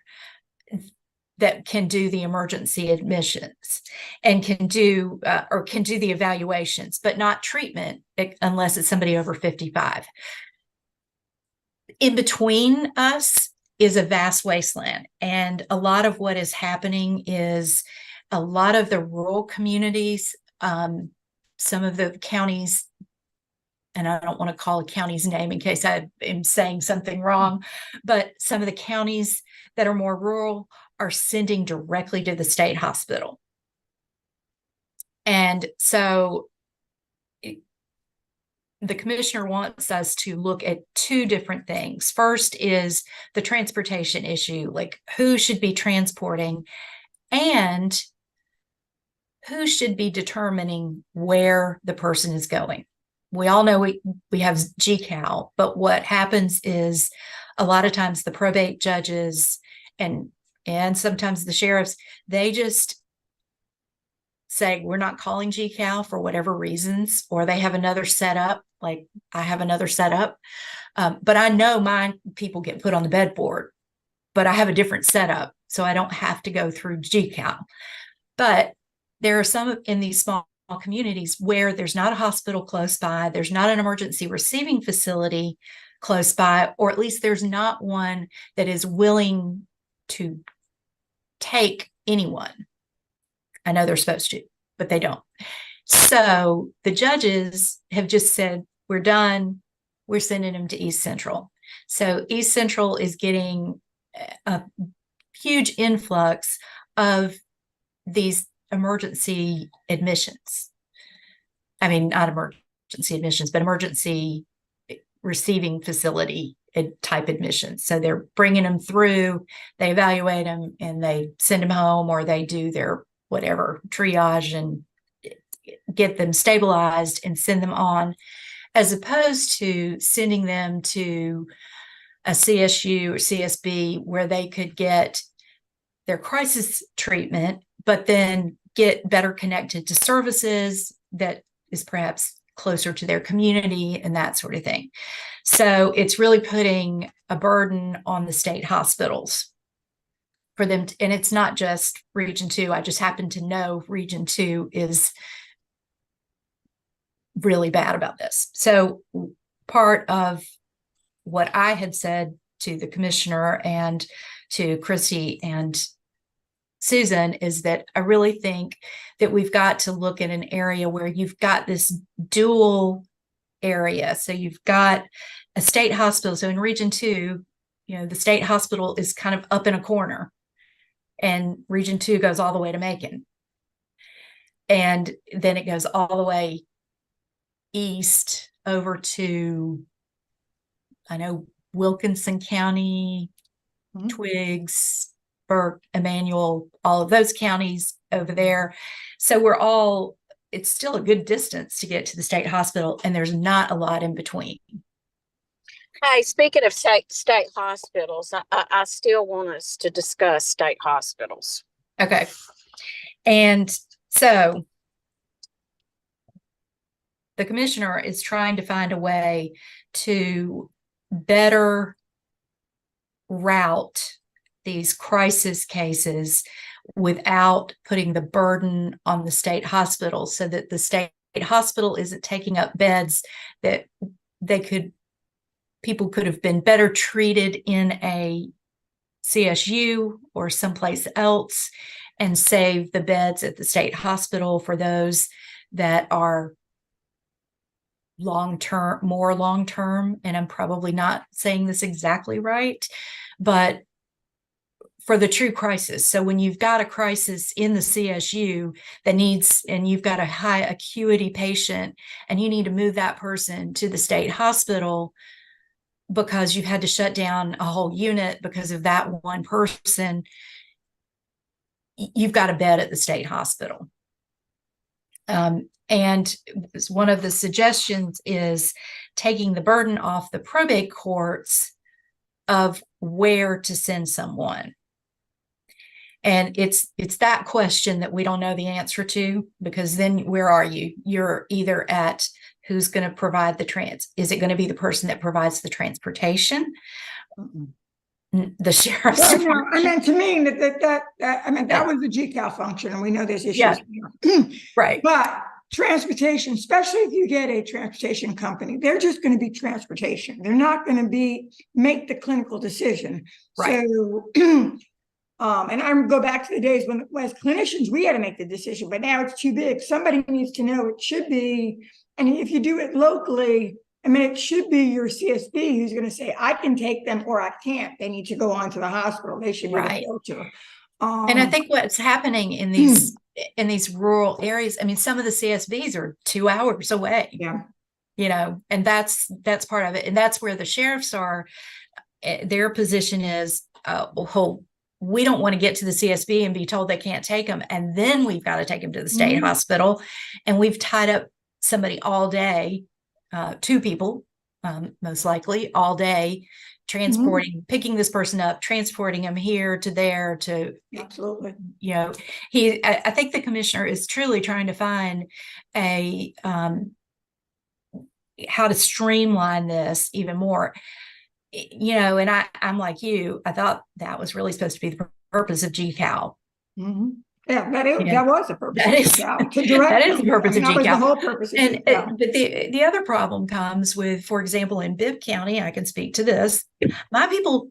that can do the emergency admissions and can do the evaluations, but not treatment unless it's somebody over 55. In between us is a vast wasteland. And a lot of what is happening is a lot of the rural communities, some of the counties, and I don't want to call a county's name in case I am saying something wrong, but some of the counties that are more rural are sending directly to the state hospital. And so the commissioner wants us to look at two different things. First is the transportation issue, like who should be transporting, and who should be determining where the person is going. We all know we have GCAL, but what happens is a lot of times the probate judges and sometimes the sheriffs, they just say, we're not calling GCAL for whatever reasons, or they have another setup, like I have another setup. But I know my people get put on the bed board, but I have a different setup, so I don't have to go through GCAL. But there are some in these small communities where there's not a hospital close by, there's not an emergency receiving facility close by, or at least there's not one that is willing to take anyone. I know they're supposed to, but they don't. So the judges have just said, we're done. We're sending them to East Central. So East Central is getting a huge influx of these emergency admissions. I mean, not emergency admissions, but emergency receiving facility type admissions. So they're bringing them through, they evaluate them, and they send them home, or they do their whatever triage and get them stabilized and send them on, as opposed to sending them to a CSU or CSB where they could get their crisis treatment, but then get better connected to services that is perhaps closer to their community and that sort of thing. So it's really putting a burden on the state hospitals for them to, and it's not just Region 2. I just happen to know Region 2 is really bad about this. So part of what I had said to the commissioner and to Christy and Susan is that I really think that we've got to look at an area where you've got this dual area. So you've got a state hospital. So in Region 2, the state hospital is kind of up in a corner, and Region 2 goes all the way to Macon. And then it goes all the way east over to, I know, Wilkinson County, Twiggs, Burke, Emmanuel, all of those counties over there. So it's still a good distance to get to the state hospital, and there's not a lot in between. Hey, speaking of state hospitals, I still want us to discuss state hospitals. Okay. And so the commissioner is trying to find a way to better route these crisis cases without putting the burden on the state hospital, so that the state hospital isn't taking up beds that people could have been better treated in a CSU or someplace else, and save the beds at the state hospital for those that are more long-term. And I'm probably not saying this exactly right, but for the true crisis. So when you've got a crisis in the CSU and you've got a high acuity patient, and you need to move that person to the state hospital because you've had to shut down a whole unit because of that one person, you've got a bed at the state hospital. And one of the suggestions is taking the burden off the probate courts of where to send someone. And it's that question that we don't know the answer to, because then where are you? You're either at who's going to provide is it going to be the person that provides the transportation? The sheriff's no, I meant to mean that was the GCAL function, and we know there's issues. Yeah. Right. But transportation, especially if you get a transportation company, they're just going to be transportation. They're not going to make the clinical decision. Right. So, and I go back to the days when, as clinicians, we had to make the decision, but now it's too big. Somebody needs to know it should be, and if you do it locally, I mean, it should be your CSB who's going to say, I can take them or I can't. They need to go on to the hospital. They should be the filter. And I think what's happening in these rural areas, I mean, some of the CSBs are 2 hours away. Yeah. And that's part of it. And that's where the sheriffs are. Their position is, we don't want to get to the CSB and be told they can't take them. And then we've got to take them to the state hospital. And we've tied up somebody all day, 2 people, most likely all day, transporting, picking this person up, transporting them here to there to, Absolutely. you know, I think the commissioner is truly trying to find a, how to streamline this even more. You know, and I'm like you, I thought that was really supposed to be the purpose of GCAL. Yeah, that was the purpose That of is- GCAL, to direct that is them. the purpose of That was the GCAL. whole purpose of And GCAL. but the other problem comes with, for example, in Bibb County, I can speak to this. My people,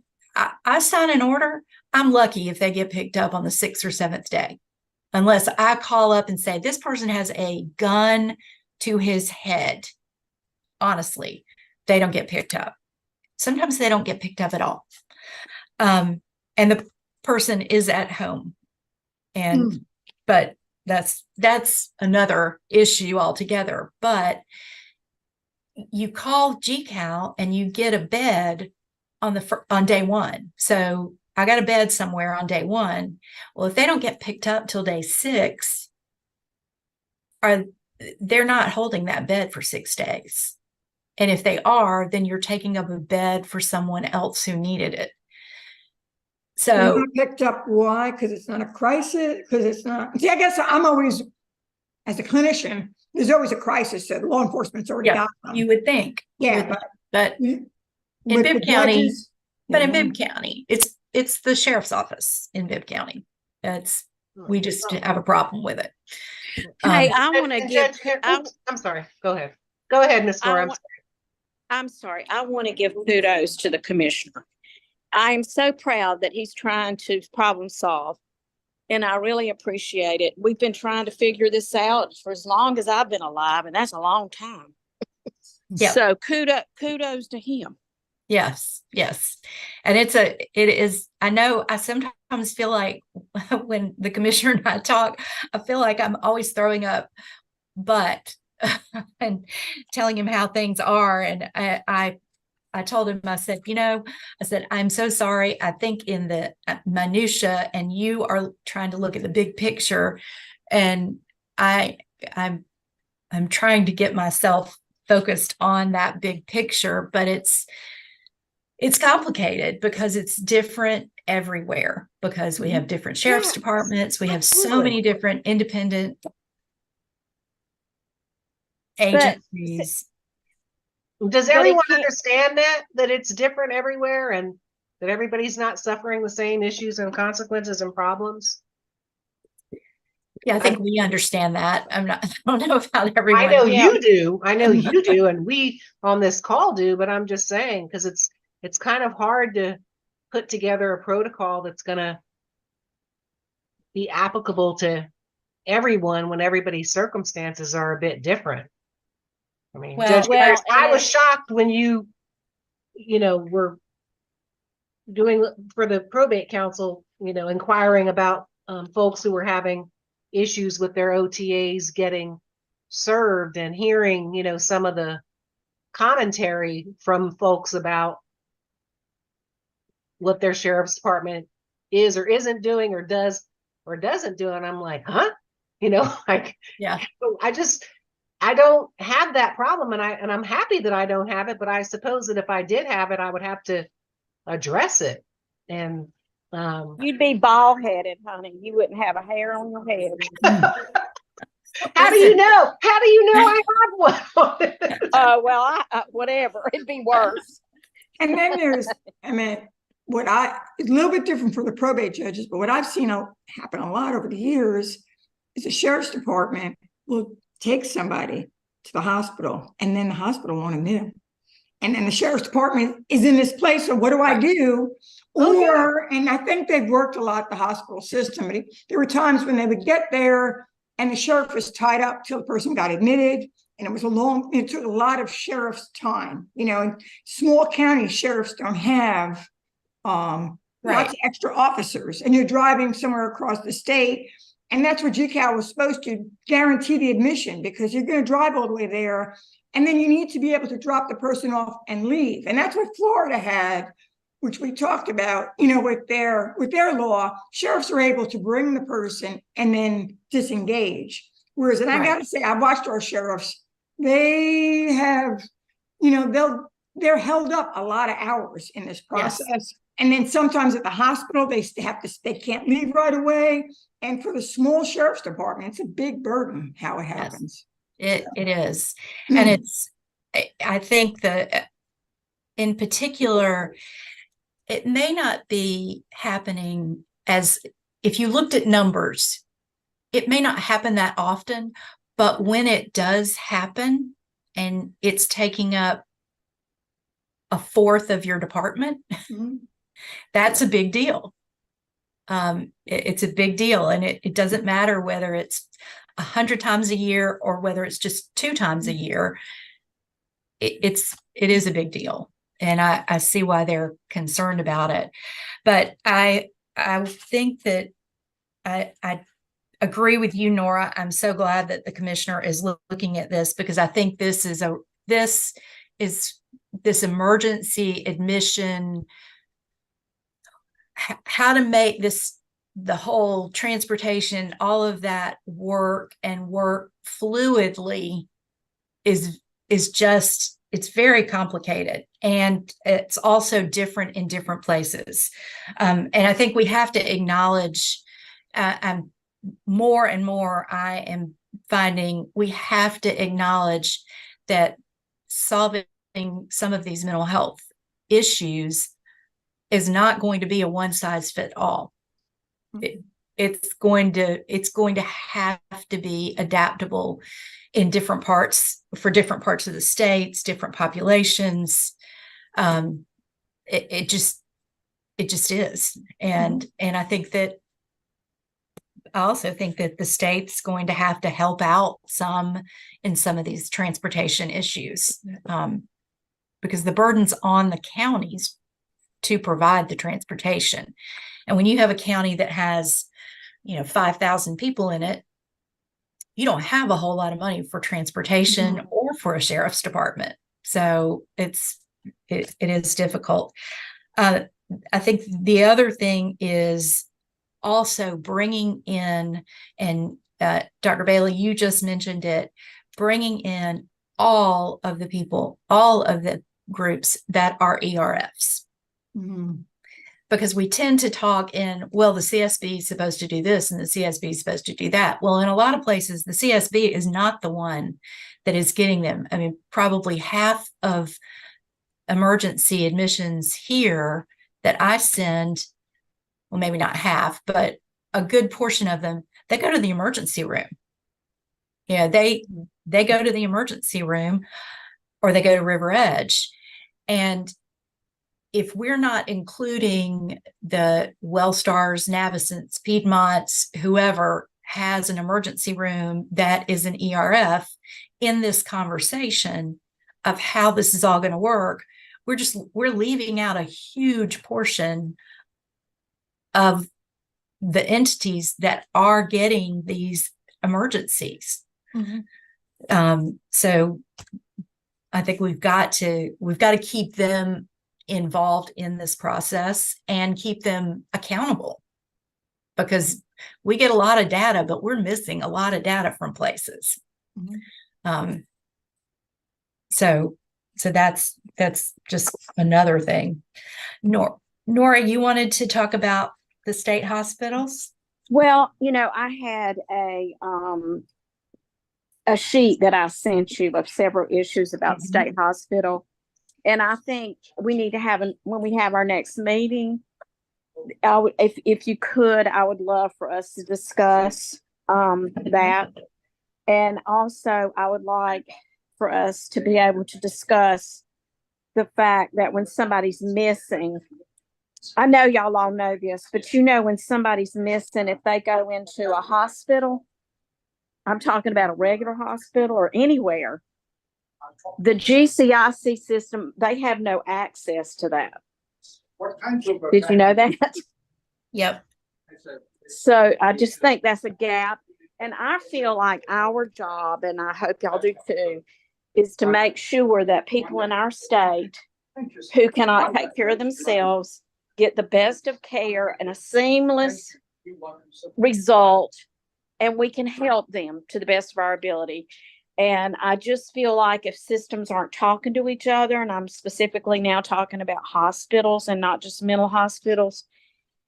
I sign an order. I'm lucky if they get picked up on the 6th or 7th day, unless I call up and say this person has a gun to his head. Honestly, they don't get picked up. Sometimes they don't get picked up at all. And the person is at home. And but that's another issue altogether. But you call GCAL and you get a bed on day 1. So I got a bed somewhere on day 1. Well, if they don't get picked up till day 6, they're not holding that bed for 6 days. And if they are, then you're taking up a bed for someone else who needed it. So You're not picked up. Why? Because it's not a crisis. Because it's not. See, I guess I'm always, as a clinician, there's always a crisis. So the law enforcement's already got them. you would think, but in Bibb County, in Bibb County, it's the sheriff's office in Bibb County. We just have a problem with it. Hey, I want to And give, Judge, I'm sorry. Go ahead. Go ahead, Ms. Nora. I'm sorry. I want to give kudos to the commissioner. I am so proud that he's trying to problem solve, and I really appreciate it. We've been trying to figure this out for as long as I've been alive, and that's a long time. Yeah. So kudos to him. Yes. And it is, I know I sometimes feel like when the commissioner and I talk, I feel like I'm always throwing up, but and telling him how things are. And I told him, I said, I'm so sorry. I think in the minutia, and you are trying to look at the big picture, and I'm trying to get myself focused on that big picture, but it's complicated because it's different everywhere, because we have different sheriff's departments. We have so many different independent agencies. Does everyone understand that it's different everywhere and that everybody's not suffering the same issues and consequences and problems? Yeah, I think we understand that. I don't know about everyone. I know you do. I know you do, and we on this call do, but I'm just saying, because it's kind of hard to put together a protocol that's gonna be applicable to everyone when everybody's circumstances are a bit different. I mean, Judge Harris, I was shocked when you were doing for the probate council, inquiring about folks who were having issues with their OTAs getting served, and hearing, some of the commentary from folks about what their sheriff's department is or isn't doing, or does or doesn't do. And I'm like, huh? Yeah. I don't have that problem, and I'm happy that I don't have it, but I suppose that if I did have it, I would have to address it. And you'd be bald-headed, honey. You wouldn't have a hair on your head. How do you know? How do you know I have one? Well, whatever. It'd be worse. And then there's, it's a little bit different for the probate judges, but what I've seen happen a lot over the years is the sheriff's department will take somebody to the hospital, and then the hospital won't admit them. And then the sheriff's department is in this place of, what do I do? And I think they've worked a lot, the hospital system. But there were times when they would get there and the sheriff was tied up till the person got admitted. And it took a lot of sheriff's time. And small county sheriffs don't have lots of extra officers, and you're driving somewhere across the state. And that's what GCAL was supposed to guarantee, the admission, because you're going to drive all the way there. And then you need to be able to drop the person off and leave. And that's what Florida had which we talked about, with their law, sheriffs are able to bring the person and then disengage. Whereas, and I Right. gotta say, I watched our sheriffs, they have, they're held up a lot of hours in this process. And then sometimes at the hospital, they can't leave right away. And for the small sheriff's department, it's a big burden how it happens. It is. And I think that in particular, it may not be happening as, if you looked at numbers, it may not happen that often, but when it does happen and it's taking up a fourth of your department, that's a big deal. It's a big deal. And it doesn't matter whether it's 100 times a year or whether it's just 2 times a year. It is a big deal. And I see why they're concerned about it. But I think that I agree with you, Nora. I'm so glad that the commissioner is looking at this, because I think this emergency admission, how to make the whole transportation, all of that work fluidly is just, it's very complicated. And it's also different in different places. And I think we have to acknowledge, more and more, I am finding we have to acknowledge that solving some of these mental health issues is not going to be a one size fit all. It's going to have to be adaptable in different parts, for different parts of the states, different populations. It just is. And I think that, I also think that the state's going to have to help out some in some of these transportation issues, because the burden's on the counties to provide the transportation. And when you have a county that has, 5,000 people in it, you don't have a whole lot of money for transportation or for a sheriff's department. So it is difficult. I think the other thing is also bringing in, and Dr. Bailey, you just mentioned it, bringing in all of the people, all of the groups that are ERFs. Because we tend to talk in, well, the CSB is supposed to do this and the CSB is supposed to do that. Well, in a lot of places, the CSB is not the one that is getting them. I mean, probably half of emergency admissions here that I send, well, maybe not half, but a good portion of them, they go to the emergency room. They go to the emergency room, or they go to River Edge. And if we're not including the Wellstars, Navicents, Piedmonts, whoever has an emergency room that is an ERF in this conversation of how this is all going to work, we're leaving out a huge portion of the entities that are getting these emergencies. So I think we've got to keep them involved in this process and keep them accountable, because we get a lot of data, but we're missing a lot of data from places. So that's just another thing. Nora, you wanted to talk about the state hospitals? Well, I had a sheet that I sent you of several issues about state hospital. And I think we need to have, when we have our next meeting, if you could, I would love for us to discuss that. And also I would like for us to be able to discuss the fact that when somebody's missing, I know y'all all know this, but when somebody's missing, if they go into a hospital, I'm talking about a regular hospital or anywhere, the GCIC system, they have no access to that. Did you know that? Yep. So I just think that's a gap. And I feel like our job, and I hope y'all do too, is to make sure that people in our state who cannot take care of themselves get the best of care and a seamless result, and we can help them to the best of our ability. And I just feel like if systems aren't talking to each other, and I'm specifically now talking about hospitals and not just mental hospitals,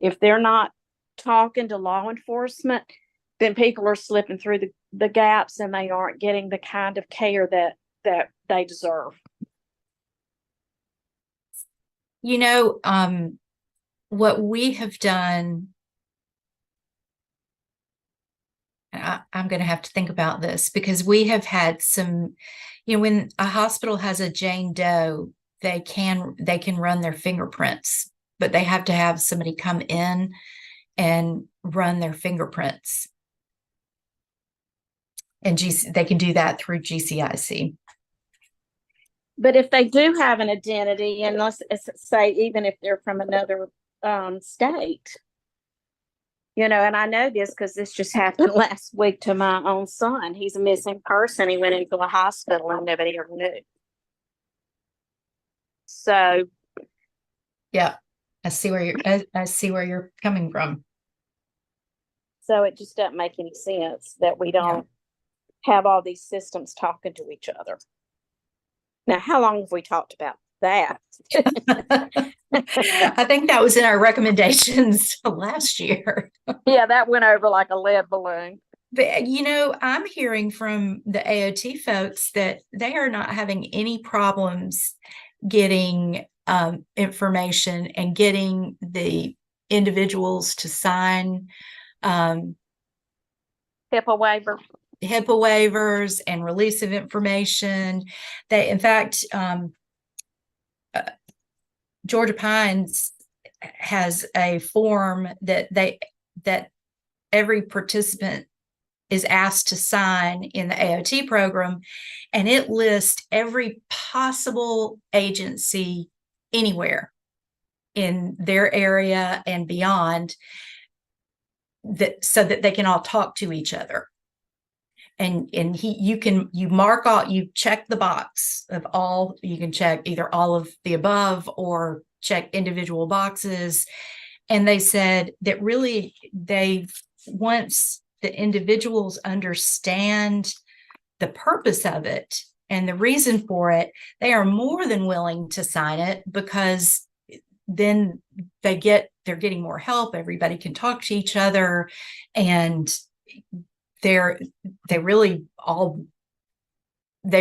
if they're not talking to law enforcement, then people are slipping through the gaps and they aren't getting the kind of care that they deserve. You know, what we have done, I'm going to have to think about this, because we have had some, you know, when a hospital has a Jane Doe, they can run their fingerprints, but they have to have somebody come in and run their fingerprints. And they can do that through GCIC. But if they do have an identity, and let's say even if they're from another state, you know, and I know this because this just happened last week to my own son. He's a missing person. He went into a hospital and nobody ever knew. So, yeah, I see where you're coming from. So it just doesn't make any sense that we don't have all these systems talking to each other. Now, how long have we talked about that? I think that was in our recommendations last year. Yeah, that went over like a lead balloon. But, you know, I'm hearing from the AOT folks that they are not having any problems getting information and getting the individuals to sign HIPAA waiver. HIPAA waivers and release of information. They, in fact, Georgia Pines has a form that every participant is asked to sign in the AOT program, and it lists every possible agency anywhere in their area and beyond, so that they can all talk to each other. And you check the box of all, you can check either all of the above or check individual boxes. And they said that really once the individuals understand the purpose of it and the reason for it, they are more than willing to sign it, because then they're getting more help. Everybody can talk to each other, and they've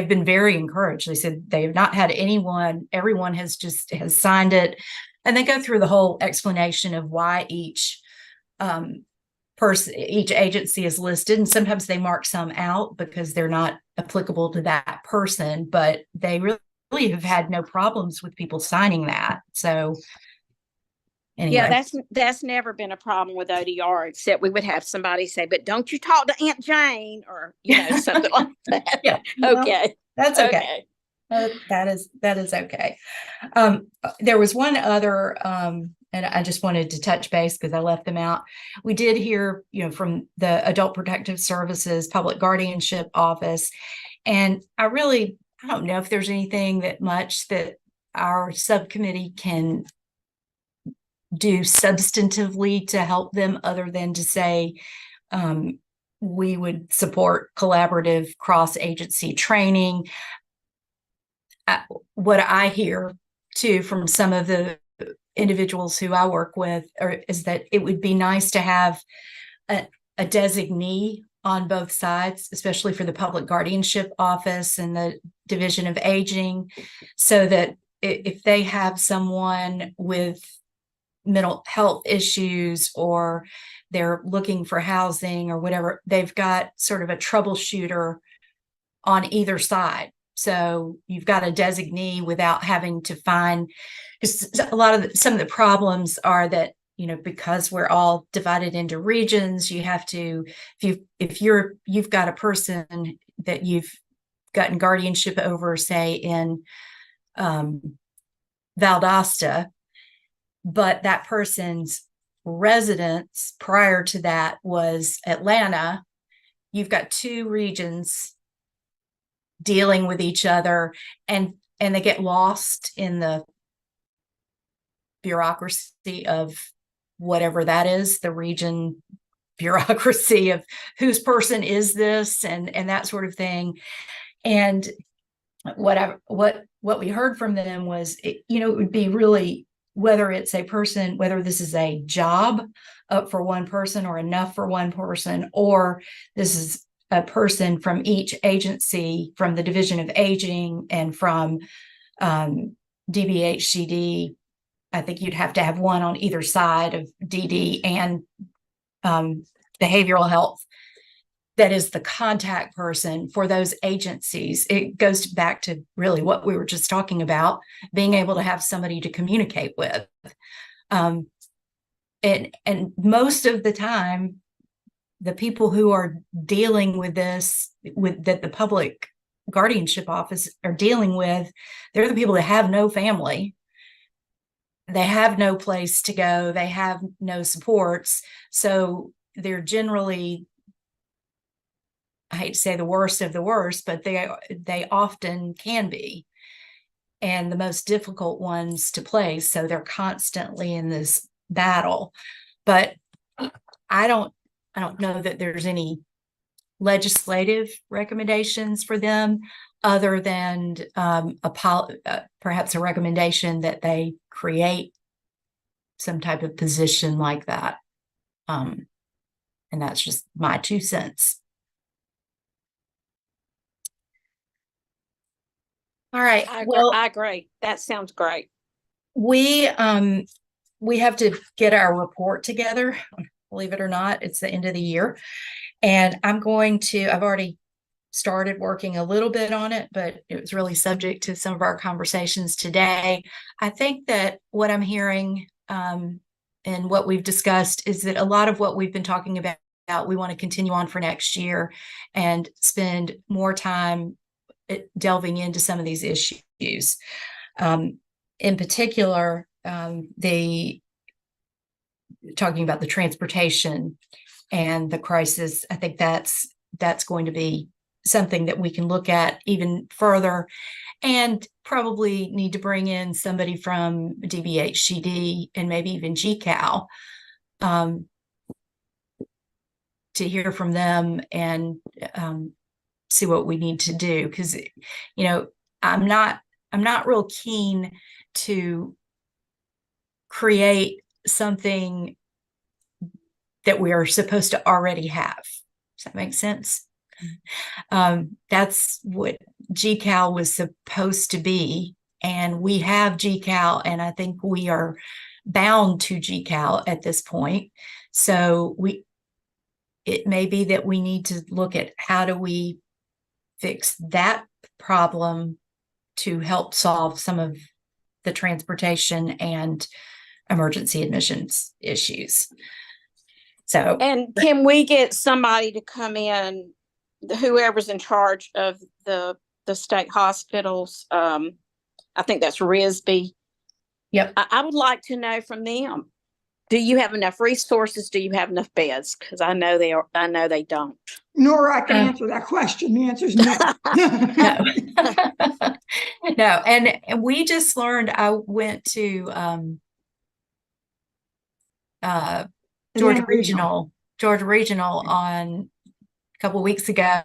been very encouraged. They said they have not had everyone has signed it, and they go through the whole explanation of why each agency is listed. And sometimes they mark some out because they're not applicable to that person, but they really have had no problems with people signing that. So anyway. Yeah, that's never been a problem with ODR, except we would have somebody say, "But don't you talk to Aunt Jane," or something like that. Yeah. Okay. That's okay. That is okay. There was one other, and I just wanted to touch base because I left them out. We did hear, from the Adult Protective Services Public Guardianship Office, and I don't know if there's anything that our subcommittee can do substantively to help them, other than to say we would support collaborative cross-agency training. What I hear too from some of the individuals who I work with is that it would be nice to have a designee on both sides, especially for the Public Guardianship Office and the Division of Aging, so that if they have someone with mental health issues or they're looking for housing or whatever, they've got sort of a troubleshooter on either side. So you've got a designee without having to find, because some of the problems are that, because we're all divided into regions, you have to, if you've got a person that you've gotten guardianship over, say in Valdosta, but that person's residence prior to that was Atlanta, you've got two regions dealing with each other, and they get lost in the bureaucracy of whatever that is, the region bureaucracy of whose person is this and that sort of thing. And what we heard from them was, it would be really, whether it's a person, whether this is a job for one person or enough for one person, or this is a person from each agency, from the Division of Aging and from DBHCD. I think you'd have to have one on either side of DD and behavioral health that is the contact person for those agencies. It goes back to really what we were just talking about, being able to have somebody to communicate with. And most of the time, the people who are dealing with this, that the public guardianship office are dealing with, they're the people that have no family. They have no place to go. They have no supports. So they're generally, I hate to say the worst of the worst, but they often can be, and the most difficult ones to place. So they're constantly in this battle. But I don't know that there's any legislative recommendations for them other than perhaps a recommendation that they create some type of position like that. And that's just my 2 cents. All right. I agree. That sounds great. We have to get our report together. Believe it or not, it's the end of the year. And I've already started working a little bit on it, but it was really subject to some of our conversations today. I think that what I'm hearing and what we've discussed is that a lot of what we've been talking about, we want to continue on for next year and spend more time delving into some of these issues. In particular, talking about the transportation and the crisis, I think that's going to be something that we can look at even further, and probably need to bring in somebody from DBHCD and maybe even GCAL to hear from them and see what we need to do. Because, I'm not real keen to create something that we are supposed to already have. Does that make sense? That's what GCAL was supposed to be. And we have GCAL, and I think we are bound to GCAL at this point. So it may be that we need to look at how do we fix that problem to help solve some of the transportation and emergency admissions issues. So, and can we get somebody to come in, whoever's in charge of the state hospitals? I think that's RISB. Yep. I would like to know from them, do you have enough resources? Do you have enough beds? Because I know they don't. Nora, I can answer that question. The answer is no. No. No. And we just learned, I went to Georgia Regional on a couple of weeks ago.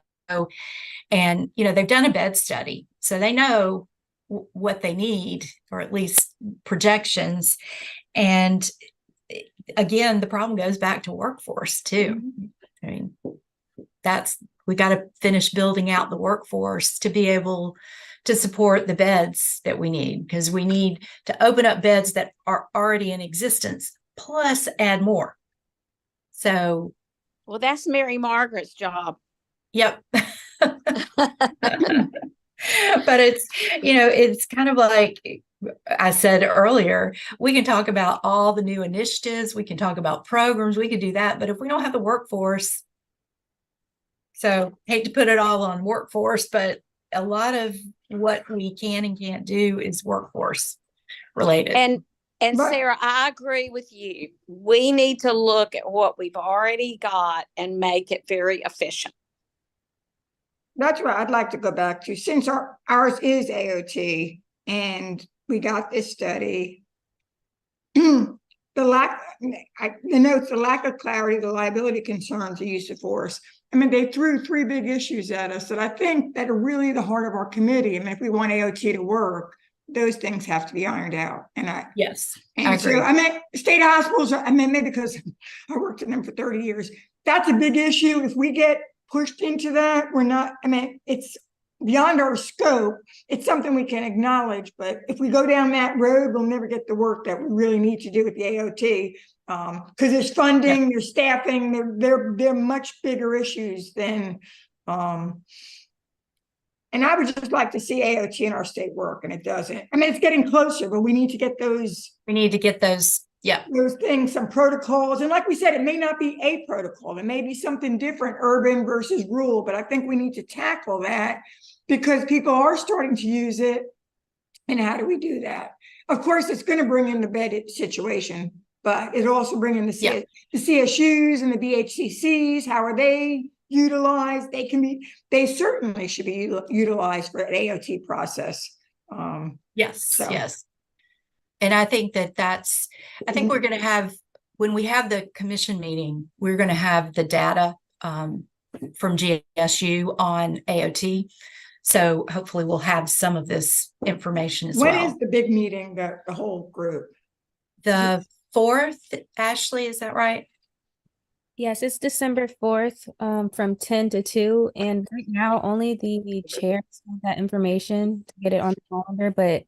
And, they've done a bed study. So they know what they need, or at least projections. And again, the problem goes back to workforce too. I mean, we got to finish building out the workforce to be able to support the beds that we need, because we need to open up beds that are already in existence, plus add more. So, well, that's Mary Margaret's job. Yep. But it's kind of like I said earlier, we can talk about all the new initiatives, we can talk about programs, we could do that, but if we don't have the workforce, so hate to put it all on workforce, but a lot of what we can and can't do is workforce related. And Sarah, I agree with you. We need to look at what we've already got and make it very efficient. That's what I'd like to go back to. Since ours is AOT and we got this study, the notes, the lack of clarity, the liability concerns, the use of force. I mean, they threw three big issues at us that I think that are really the heart of our committee. I mean, if we want AOT to work, those things have to be ironed out. Yes, I And agree. so, I mean, state hospitals, I mean, maybe because I worked in them for 30 years, that's a big issue. If we get pushed into that, we're not, I mean, it's beyond our scope. It's something we can acknowledge, but if we go down that road, we'll never get the work that we really need to do with the AOT. Because there's funding, there's staffing, they're much bigger issues than, and I would just like to see AOT in our state work, and it doesn't. I mean, it's getting closer, but we need to get those. We need to get those. Yeah. Those things, some protocols. And like we said, it may not be a protocol. It may be something different, urban versus rural, but I think we need to tackle that because people are starting to use it. And how do we do that? Of course, it's going to bring in the bed situation, but it'll also bring in the CSUs and the BHCCs. How are they utilized? They certainly should be utilized for an AOT process. Yes. And I think I think we're going to have, when we have the commission meeting, we're going to have the data from GSU on AOT. So hopefully we'll have some of this information as well. When is the big meeting, the whole group? The 4th, Ashley, is that right? Yes, it's December 4th, from 10 to 2. And right now, only the chairs have that information to get it on the calendar. But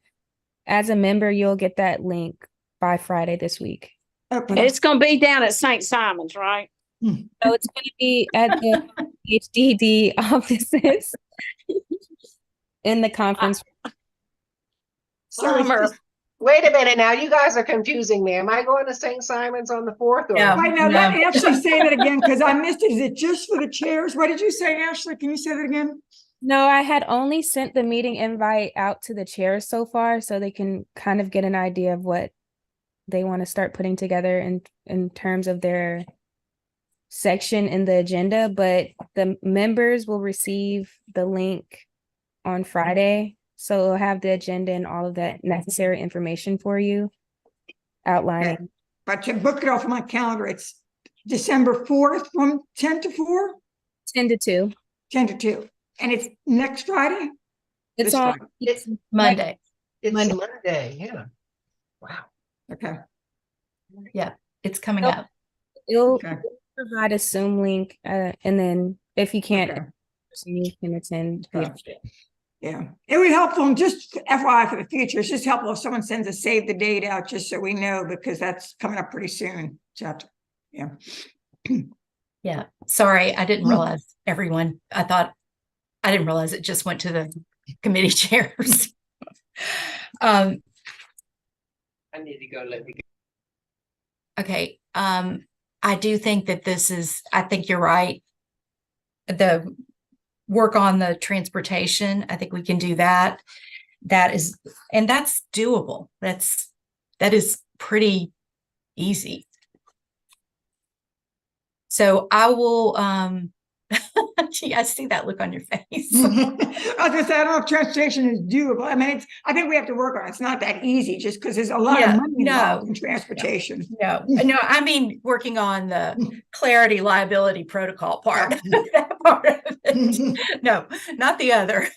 as a member, you'll get that link by Friday this week. Okay. It's going to be down at St. Simon's, right? So it's going to be at the HDD offices in the conference. Summer. Wait a minute now, you guys are confusing me. Am I going to St. Simon's on the 4th? Or? No. Right now, let me actually say that again because I missed it. Is it just for the chairs? What did you say, Ashley? Can you say that again? No, I had only sent the meeting invite out to the chairs so far, so they can kind of get an idea of what they want to start putting together in terms of their section in the agenda. But the members will receive the link on Friday, so it'll have the agenda and all of that necessary information for you, outlining. But to book it off my calendar, it's December 4th from 10 to 4? 10 to 2. 10 to 2. And it's next Friday? It's This on Friday. It's Monday. It's Monday. Monday, yeah. Wow. Okay. It's coming Oh. up. It'll Okay. provide a Zoom link, and then if you can't, Okay. you can attend. via- Yeah, it would be helpful, and just FYI for the future, it's just helpful if someone sends a save the date out, just so we know, because that's coming up pretty soon. So, yeah. Yeah. Sorry, I didn't realize everyone. I didn't realize it just went to the committee chairs. I need to go. Let me go. Okay. I do think that I think you're right. The work on the transportation, I think we can do that. That's doable. That is pretty easy. So I will, gee, I see that look on your face. I was gonna say, I don't know if transportation is doable. I mean, I think we have to work on it. It's not that easy, just because there's a lot of money involved in transportation. No, I mean, working on the clarity liability protocol part. That part of it. No, not the other.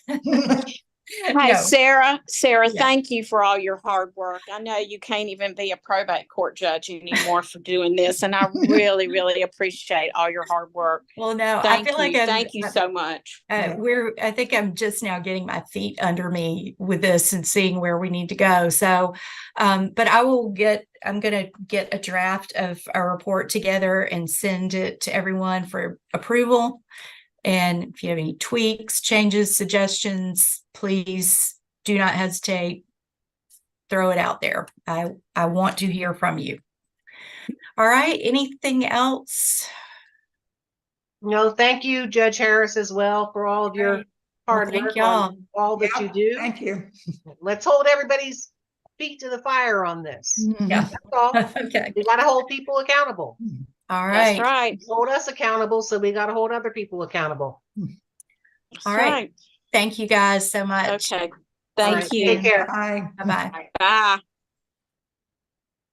Hey, No. Sarah, Yeah. thank you for all your hard work. I know you can't even be a probate court judge anymore for doing this, and I really, really appreciate all your hard work. Well, no, I Thank feel like you. Thank you so much. I think I'm just now getting my feet under me with this and seeing where we need to go. So, but I'm going to get a draft of a report together and send it to everyone for approval. And if you have any tweaks, changes, suggestions, please do not hesitate. Throw it out there. I want to hear from you. All right. Anything else? No, thank you, Judge Harris, as well, for all of your Well, hard thank work y'all. on all that you do. Thank you. Let's hold everybody's feet to the fire on this. Yeah. That's all. Okay. We got to hold people accountable. All That's right. right. Hold us accountable, so we got to hold other people accountable. That's All right. Thank you guys so much. Okay. All Thank right, you. Take care. Bye. Bye-bye. Bye.